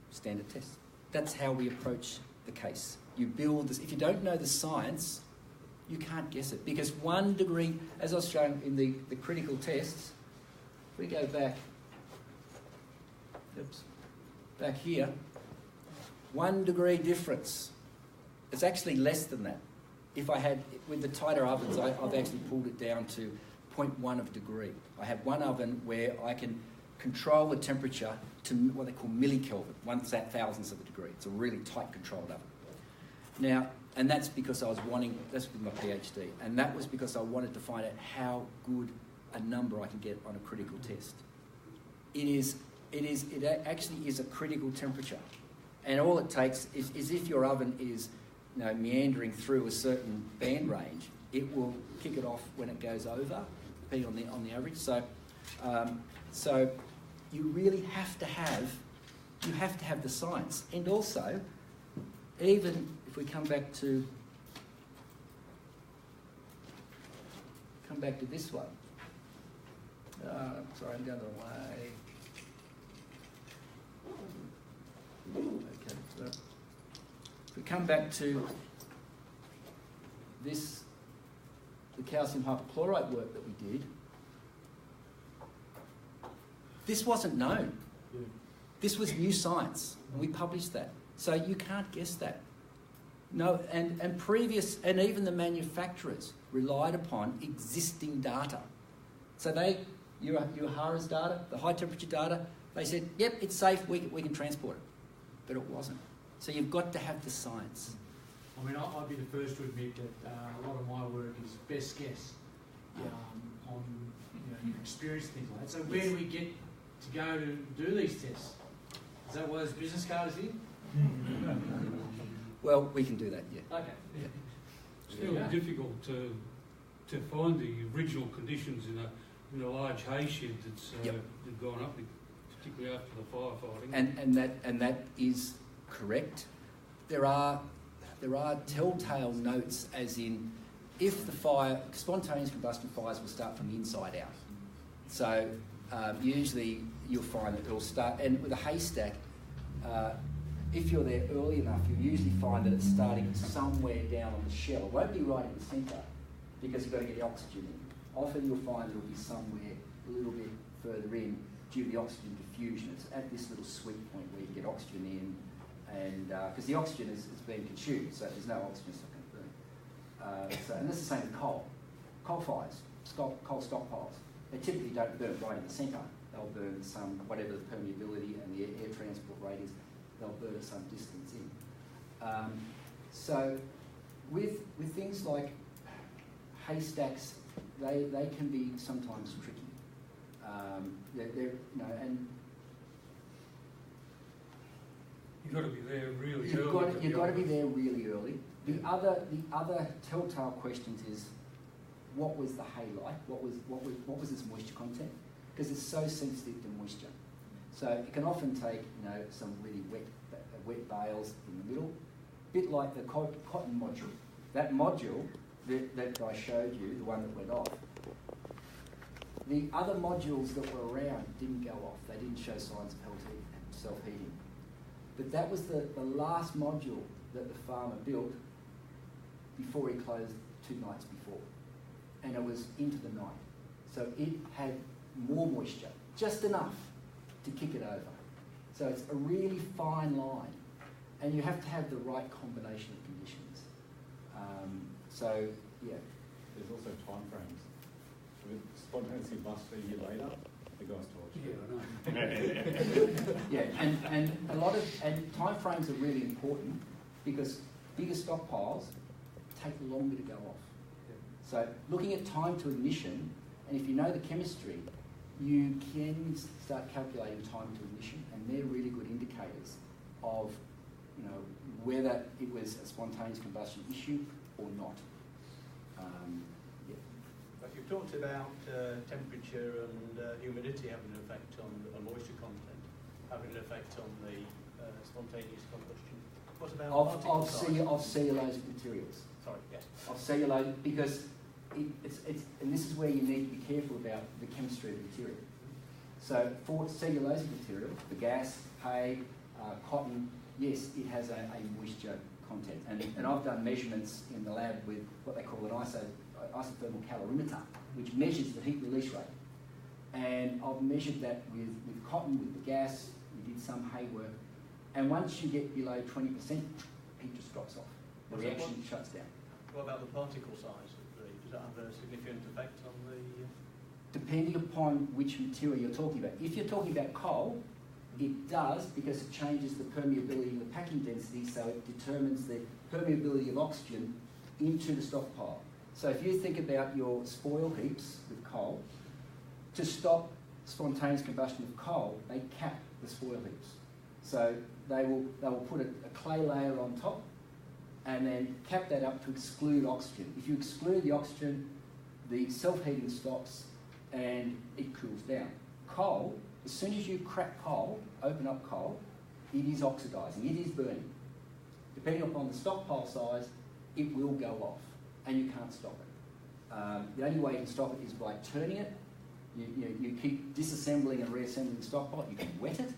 standard tests. That's how we approach the case. You build this. If you don't know the science, you can't guess it, because 1 degree, as I was showing in the critical tests, if we go back here, 1 degree difference. It's actually less than that. If I had, with the tighter ovens, I've actually pulled it down to 0.1 of a degree. I have one oven where I can control the temperature to what they call millikelvin, 1/1000th of a degree. It's a really tight controlled oven. Now, and that's because that's with my PhD, and that was because I wanted to find out how good a number I can get on a critical test. It actually is a critical temperature, and all it takes is if your oven is meandering through a certain band range, it will kick it off when it goes over, depending on the average. So you really have to have the science, and also, even if we come back to this one. Sorry, I'm going the wrong way. Okay, so if we come back to this, the calcium hypochlorite work that we did, this wasn't known. Yeah. This was new science, and we published that. So you can't guess that. No, and even the manufacturers relied upon existing data. So UHARA's data, the high temperature data, they said, yep, it's safe, we can transport it. But it wasn't. So you've got to have the science. I mean, I'd be the first to admit that a lot of my work is best guess on experience and things like that. So where do we get to go to do these tests? Is that why there's business cards here? Well, we can do that, yeah. Okay. Yeah. It's fairly difficult to find the original conditions in a large hay shed that's gone up, particularly after the firefighting. And that is correct. There are telltale notes, as in if the spontaneous combustion fires will start from the inside out. So usually you'll find that it'll start, and with a haystack, if you're there early enough, you'll usually find that it's starting somewhere down on the shell. It won't be right in the centre, because you've got to get the oxygen in. Often you'll find it'll be somewhere a little bit further in due to the oxygen diffusion. It's at this little sweet point where you get oxygen in, and because the oxygen is being consumed, so if there's no oxygen, it's not going to burn. And that's the same with coal. Coal fires, coal stockpiles, they typically don't burn right in the centre. They'll burn some, whatever the permeability and the air transport rate is, they'll burn at some distance in. So with things like haystacks, they can be sometimes tricky. And you've got to be there really early. You've got to be there really early. The other telltale questions is, what was the hay like? What was its moisture content? Because it's so sensitive to moisture. So it can often take some really wet bales in the middle, a bit like the cotton module. That module that I showed you, the one that went off, the other modules that were around didn't go off. They didn't show signs of self-heating. But that was the last module that the farmer built before he closed 2 nights before. And it was into the night. So it had more moisture, just enough to kick it over. So it's a really fine line. And you have to have the right combination of conditions. There's also time frames. With spontaneous combustion a year later, the guy's tortured. Yeah, I know. and a lot of time frames are really important because bigger stockpiles take longer to go off. So looking at time to ignition, and if you know the chemistry, you can start calculating time to ignition, and they're really good indicators of whether it was a spontaneous combustion issue or not. But you've talked about temperature and humidity having an effect on the moisture content, having an effect on the spontaneous combustion. What about of cellulosic materials? Sorry, yes. Of cellulose, because it's and this is where you need to be careful about the chemistry of the material. So for cellulosic material, the gas, hay, cotton, yes, it has a moisture content. And I've done measurements in the lab with what they call an isothermal calorimeter, which measures the heat release rate. And I've measured that with cotton, with the gas. We did some hay work. And once you get below 20%, heat just drops off. The reaction shuts down. What about the particle size? Does that have a significant effect on the... Depending upon which material you're talking about. If you're talking about coal, it does, because it changes the permeability and the packing density, so it determines the permeability of oxygen into the stockpile. So if you think about your spoil heaps with coal, to stop spontaneous combustion of coal, they cap the spoil heaps. So they will put a clay layer on top and then cap that up to exclude oxygen. If you exclude the oxygen, the self-heating stops and it cools down. Coal, as soon as you crack coal, open up coal, it is oxidising, it is burning. Depending upon the stockpile size, it will go off and you can't stop it. The only way you can stop it is by turning it. You keep disassembling and reassembling the stockpile. You can wet it,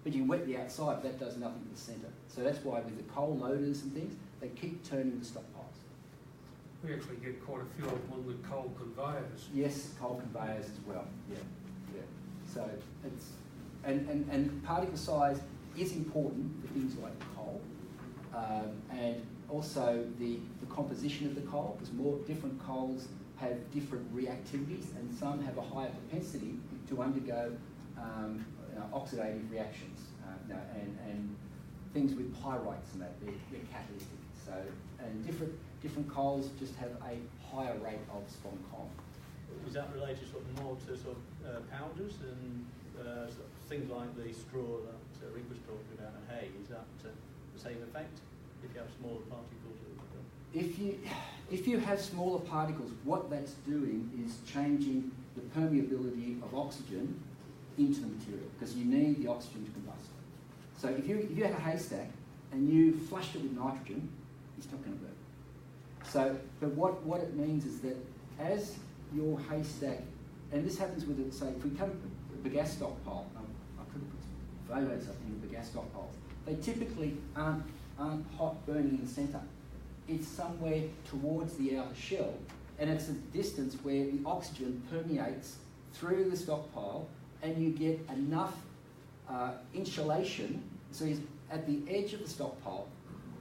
but you wet the outside, that does nothing to the centre. So that's why with the coal loaders and things, they keep turning the stockpiles. We actually get quite a few of them on the coal conveyors. Yes, coal conveyors as well. Yeah. So it's and particle size is important for things like coal, and also the composition of the coal, because more different coals have different reactivities, and some have a higher propensity to undergo oxidative reactions, and things with pyrites and that they're catalytic. So and different coals just have a higher rate of sponcon. Is that related more to powders and things like the straw that Rick was talking about and hay? Is that the same effect if you have smaller particles? If you have smaller particles, what that's doing is changing the permeability of oxygen into the material, because you need the oxygen to combust. So if you had a haystack and you flushed it with nitrogen, it's not going to burn. So, but what it means is that as your haystack, and this happens with it, say, if we come the gas stockpile, I could have put photos up in the gas stockpiles. They typically aren't hot burning in the centre. It's somewhere towards the outer shell, and it's a distance where the oxygen permeates through the stockpile and you get enough insulation, so at the edge of the stockpile,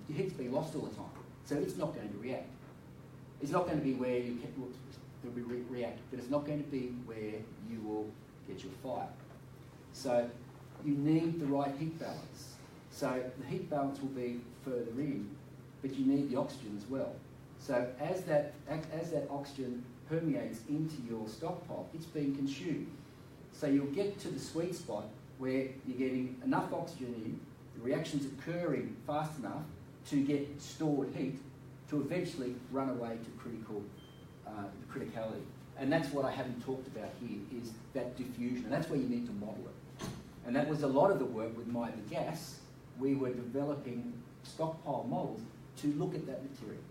your heat's being lost all the time, so it's not going to react. It's not going to be where you can, it'll be react, but it's not going to be where you will get your fire. So you need the right heat balance. So the heat balance will be further in, but you need the oxygen as well. So as that oxygen permeates into your stockpile, it's being consumed. So you'll get to the sweet spot where you're getting enough oxygen in, the reaction's occurring fast enough to get stored heat to eventually run away to criticality. And that's what I haven't talked about here, is that diffusion. And that's where you need to model it. And that was a lot of the work with My The Gas. We were developing stockpile models to look at that material.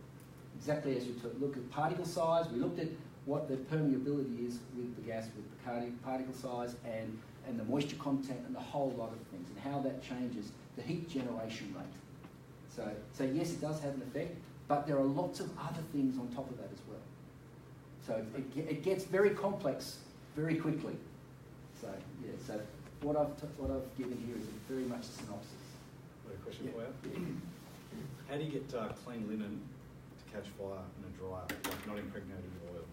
Exactly as you look at particle size, we looked at what the permeability is with the gas, with the particle size and the moisture content and a whole lot of things, and how that changes the heat generation rate. So yes, it does have an effect, but there are lots of other things on top of that as well. So it gets very complex very quickly. So yeah, so what I've given here is very much a synopsis. Got a question for you. How do you get clean linen to catch fire in a dryer, like not impregnated with oils?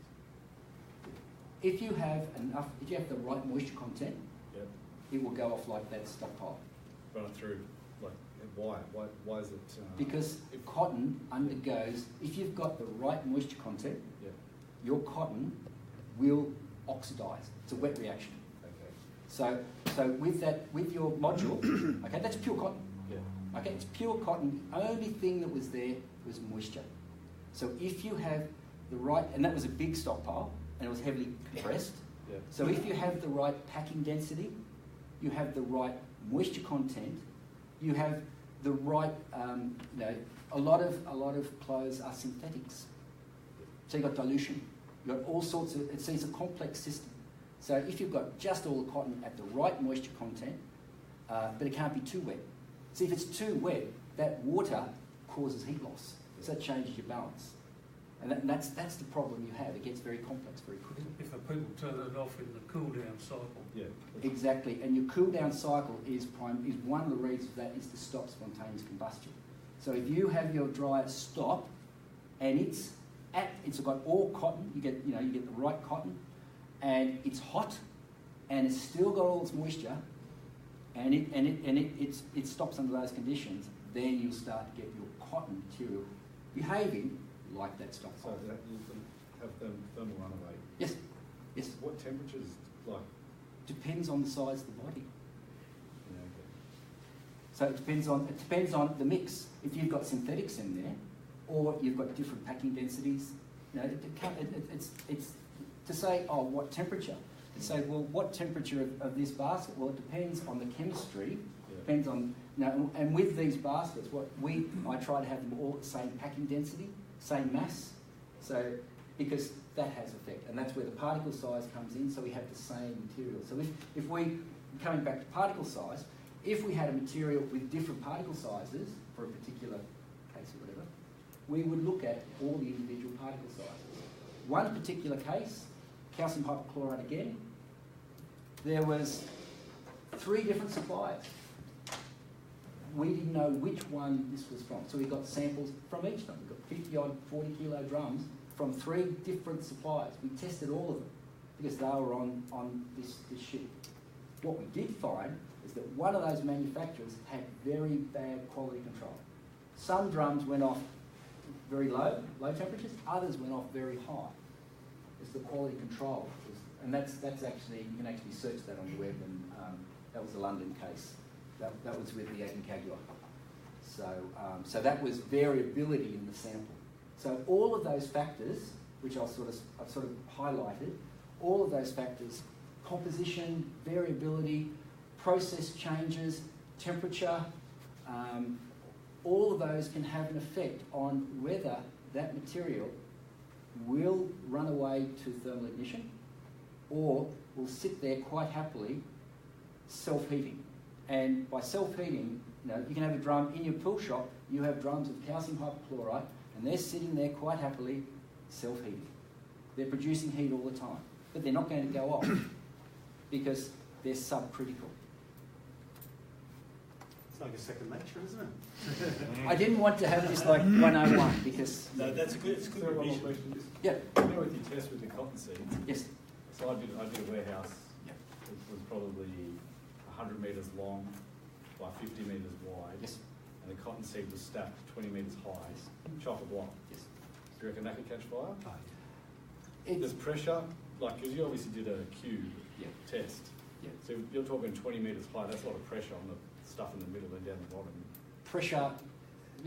If you have the right moisture content, yep, it will go off like that stockpile. Run it through, like, why is it? Because cotton undergoes, if you've got the right moisture content, yep, your cotton will oxidize. It's a wet reaction. Okay. So with your module, okay, that's pure cotton. Yeah. Okay, it's pure cotton. The only thing that was there was moisture. So if you have the right, and that was a big stockpile, and it was heavily compressed. Yeah. So if you have the right packing density, you have the right moisture content, you have the right, a lot of clothes are synthetics. So you've got dilution. You've got all sorts of, it's a complex system. So if you've got just all the cotton at the right moisture content, but it can't be too wet. See, if it's too wet, that water causes heat loss. So that changes your balance. And that's the problem you have. It gets very complex very quickly. If the people turn it off in the cool down cycle. Yeah. Exactly. And your cool down cycle is one of the reasons for that is to stop spontaneous combustion. So if you have your dryer stop and it's got all cotton, you get the right cotton, and it's hot and it's still got all its moisture, and it stops under those conditions, then you'll start to get your cotton material behaving like that stockpile. So that you can have thermal runaway. Yes. Yes. What temperatures, like? Depends on the size of the body. Yeah, okay. So it depends on the mix. If you've got synthetics in there, or you've got different packing densities, it's to say, what temperature? To say, well, what temperature of this basket? Well, it depends on the chemistry. Yeah. Depends on, and with these baskets, I try to have them all at the same packing density, same mass. So because that has effect, and that's where the particle size comes in. So we have the same material. So if we, coming back to particle size, if we had a material with different particle sizes for a particular case or whatever, we would look at all the individual particle sizes. One particular case, calcium hypochlorite again, there was 3 different suppliers. We didn't know which one this was from, so we got samples from each of them. We got 50 odd 40 kilo drums from 3 different suppliers. We tested all of them because they were on this ship. What we did find is that one of those manufacturers had very bad quality control. Some drums went off very low temperatures, others went off very high. It's the quality control. And that's actually, you can actually search that on the web, and that was a London case. That was with the Aconcagua. So that was variability in the sample. So all of those factors, which I've sort of highlighted, all of those factors, composition, variability, process changes, temperature, all of those can have an effect on whether that material will run away to thermal ignition or will sit there quite happily self-heating. And by self-heating, you can have a drum in your pool shop, you have drums of calcium hypochlorite, and they're sitting there quite happily self-heating. They're producing heat all the time, but they're not going to go off because they're subcritical. It's like a second lecture, isn't it? I didn't want to have this like 101 because... No, it's good So one more revision. question. Yeah. You know, with your test with the cottonseed, Yes. so I did a warehouse. Yeah. It was probably 100 metres long by 50 metres wide. Yes. And the cottonseed was stacked 20 metres high, chock-a-block. Yes. Do you reckon that could catch fire? It's, There's pressure, like, because you obviously did a cube Yeah. test. Yeah. So you're talking 20 metres high, that's a lot of pressure on the stuff in the middle and down the bottom. pressure, I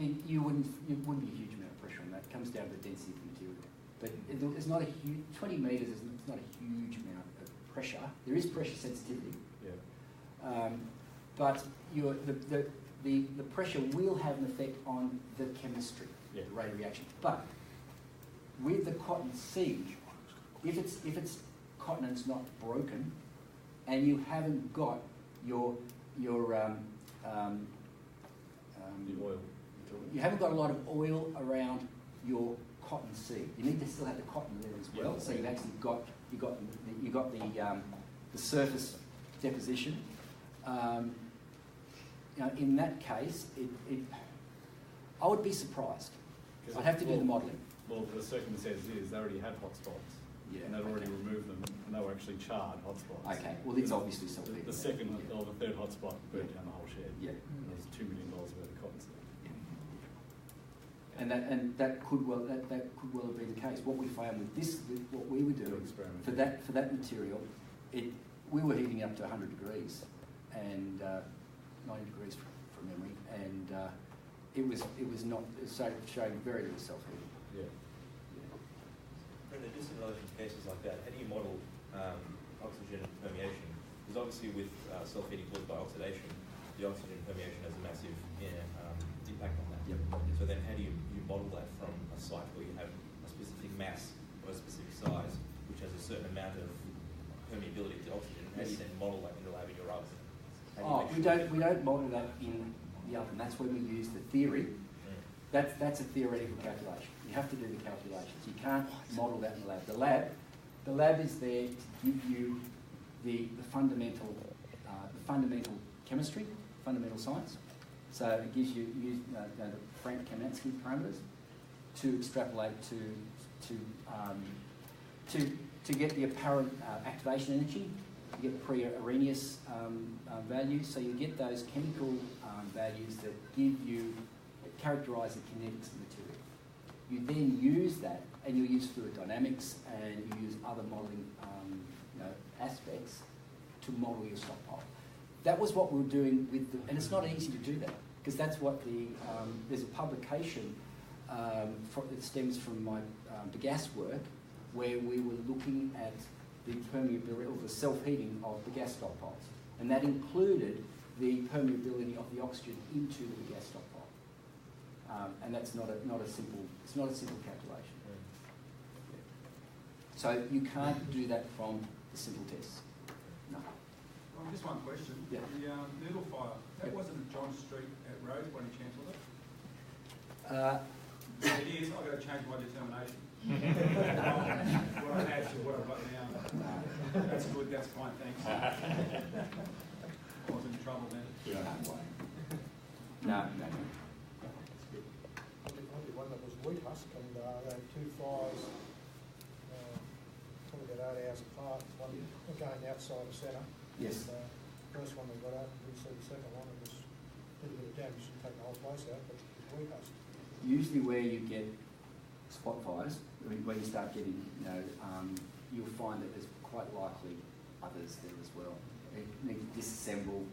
mean, you wouldn't be a huge amount of pressure on that. It comes down to the density of the material. But it's not a huge, 20 metres is not a huge amount of pressure. There is pressure sensitivity. Yeah. But the pressure will have an effect on the chemistry, Yeah. the rate of reaction. But with the cotton seed, if it's cotton and it's not broken, and you haven't got your The oil. you haven't got a lot of oil around your cotton seed. You need to still have the cotton there as well. Yeah. So you've actually got the surface deposition. In that case, I would be surprised. I'd have to do the modelling. Well, the circumstance is they already had hotspots. Yeah, And they'd already okay. removed them, and they were actually charred hotspots. Okay, well, it's obviously something. The second or the third hotspot burnt down the whole shed. Yeah. And there was $2 million worth of cottonseed. And that could well have been the case. What we found with what we were doing Experiment. for that material, we were heating up to 100 degrees and 90 degrees from memory, and it was showing very little self-heating. Yeah. Brendan, just in relation to cases like that, how do you model oxygen permeation? Because obviously with self-heating caused by oxidation, the oxygen permeation has a massive impact on that. Yep. So then how do you model that from a site where you have a specific mass or a specific size, which has a certain amount of permeability to oxygen? How do you then model that in the lab in your oven? We don't model that in the oven. That's when we use the theory. That's a theoretical calculation. You have to do the calculations. You can't model that in the lab. The lab is there to give you the fundamental chemistry, fundamental science. So it gives you the Frank Kaminsky parameters to extrapolate to get the apparent activation energy. You get pre-Arrhenius values, so you get those chemical values that characterise the kinetics of the material. You then use that, and you use fluid dynamics, and you use other modelling aspects to model your stockpile. That was what we were doing and it's not easy to do that, because that's what there's a publication that stems from the gas work, where we were looking at the permeability or the self-heating of the gas stockpiles, and that included the permeability of the oxygen into the gas stockpile, and that's not a simple calculation. Yeah. So you can't do that from the simple tests. No. Just one question. Yeah. The Noodle fire, that wasn't at John Street at Rose by any chance, was it? If it is, I've got to change my determination. What I had to what I've got now. That's good, that's fine, thanks. I was in trouble then. No. I did one that was wheat husk, and they had two fires, probably about 8 hours apart, one going outside the centre. Yes. First one we got out, we said the second one, it was a little bit of damage to take the whole place out, but it was wheat husk. Usually where you get spot fires, when you start getting, you'll find that there's quite likely others there as well. You need to disassemble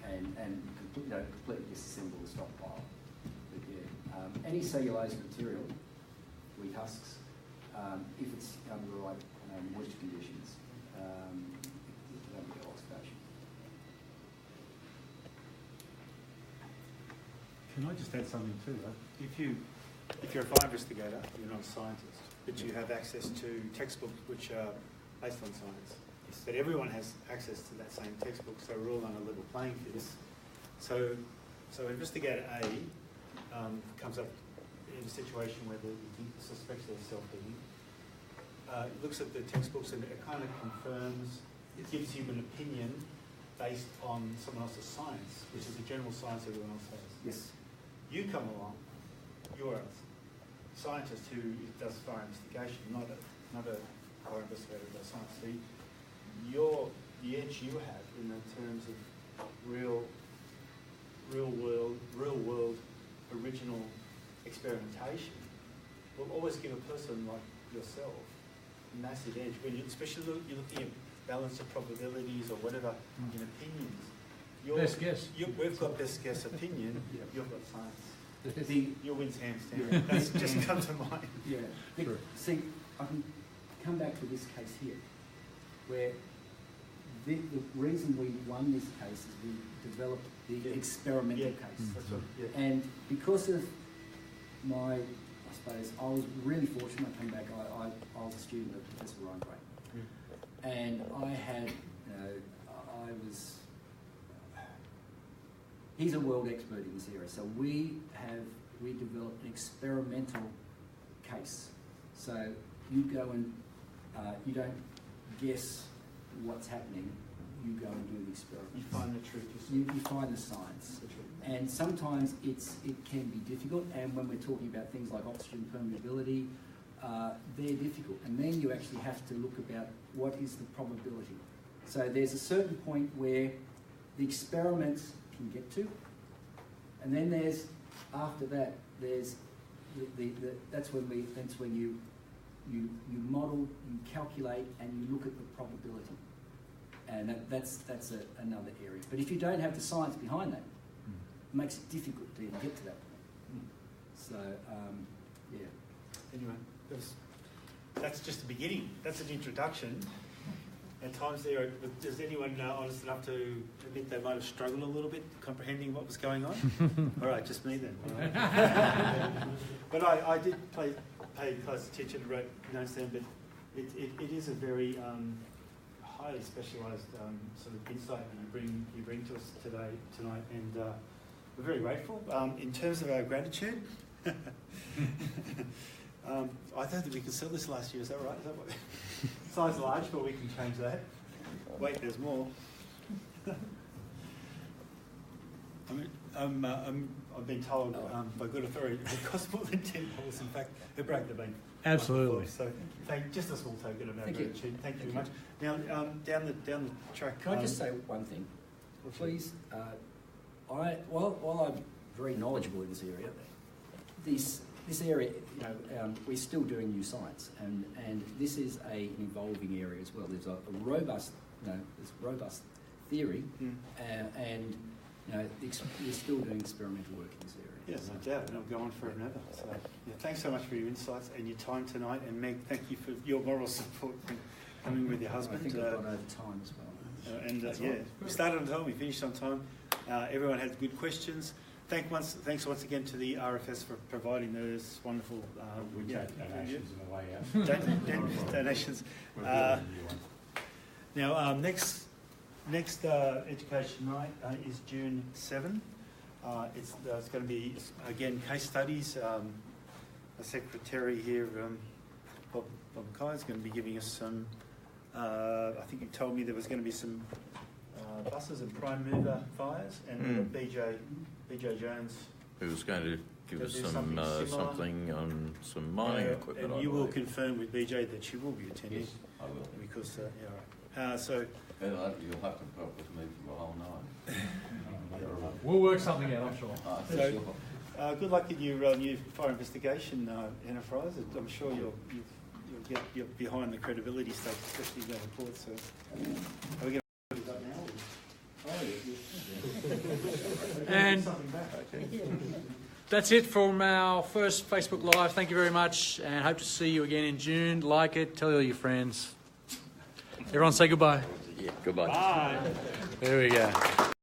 and completely disassemble the stockpile. But yeah, any cellulose material, wheat husks, if it's under the right moisture conditions, it can undergo oxidation. Can I just add something too, though? If you're a fire investigator, you're not a scientist, but you have access to textbooks which are based on science. But everyone has access to that same textbook, so we're all on a level playing field. So investigator A comes up in a situation where he suspects there's self-heating. looks at the textbooks and it kind of confirms, it gives you an opinion based on someone else's science, which is the general science everyone else has. Yes. You come along, you're a scientist who does fire investigation, not a fire investigator who does science. So the edge you have in the terms of real world original experimentation will always give a person like yourself a massive edge. When you, especially you're looking at balance of probabilities or whatever in opinions. Best guess. We've got best guess opinion. You've got science. The, Your wins hands down. That's just come to mind. yeah. See, I can come back to this case here, where the reason we won this case is we developed the experimental case. That's right. And because of my, I suppose, I was really fortunate when I came back. I was a student of Professor Ryan Gray. And I had, he's a world expert in this area. So we developed an experimental case. So you go and, you don't guess what's happening, you go and do the experiment. You find the truth. You find the science. And sometimes it can be difficult, and when we're talking about things like oxygen permeability, they're difficult. And then you actually have to look about what is the probability. So there's a certain point where the experiments can get to, and then there's, after that, there's that's when you model, you calculate, and you look at the probability. And that's another area. But if you don't have the science behind that, it makes it difficult to even get to that point. So, yeah. Anyway, that's just the beginning. That's an introduction. At times there, is anyone honest enough to admit they might have struggled a little bit comprehending what was going on? All right, just me then. But I did pay close attention, wrote notes down, but it is a very highly specialised sort of insight that you bring to us tonight, and we're very grateful. In terms of our gratitude, I thought that we could sell this last year. Is that right? Is that what? Size large, but we can change that. Wait, there's more. I've been told by good authority it costs more than $10. In fact, it broke the bank. Absolutely. So, just a small token of our gratitude. Thank you very much. You. Now, down the track. Can I just say one thing, please? While I'm very knowledgeable in this area, this area, we're still doing new science, and this is an evolving area as well. There's a robust, there's robust theory, and we're still doing experimental work in this area. Yes, no doubt, and it'll go on forever and ever. So, thanks so much for your insights and your time tonight, and Meg, thank you for your moral support and coming with your husband. I think I've gone over time as well. We started on time, we finished on time. Everyone had good questions. Thanks once again to the RFS for providing those wonderful donations on the way out. Donations. Now, next education night is June 7. It's going to be, again, case studies. The secretary here, Bob Kai, is going to be giving us some, I think you told me there was going to be some buses and prime mover fires, and BJ Jones, who's going to give us something on some mining equipment. And you will confirm with BJ that she will be attending. Yes, I will. Because, so you'll have to put up with me for the whole night. We'll work something out, I'm sure. Good luck in your new fire investigation enterprise. I'm sure you'll get behind the credibility stakes, especially going forward. So, are we going to do that now? And that's it from our first Facebook Live. Thank you very much, and hope to see you again in June. Like it, tell all your friends. Everyone say goodbye. Yeah, goodbye. Bye. There we go.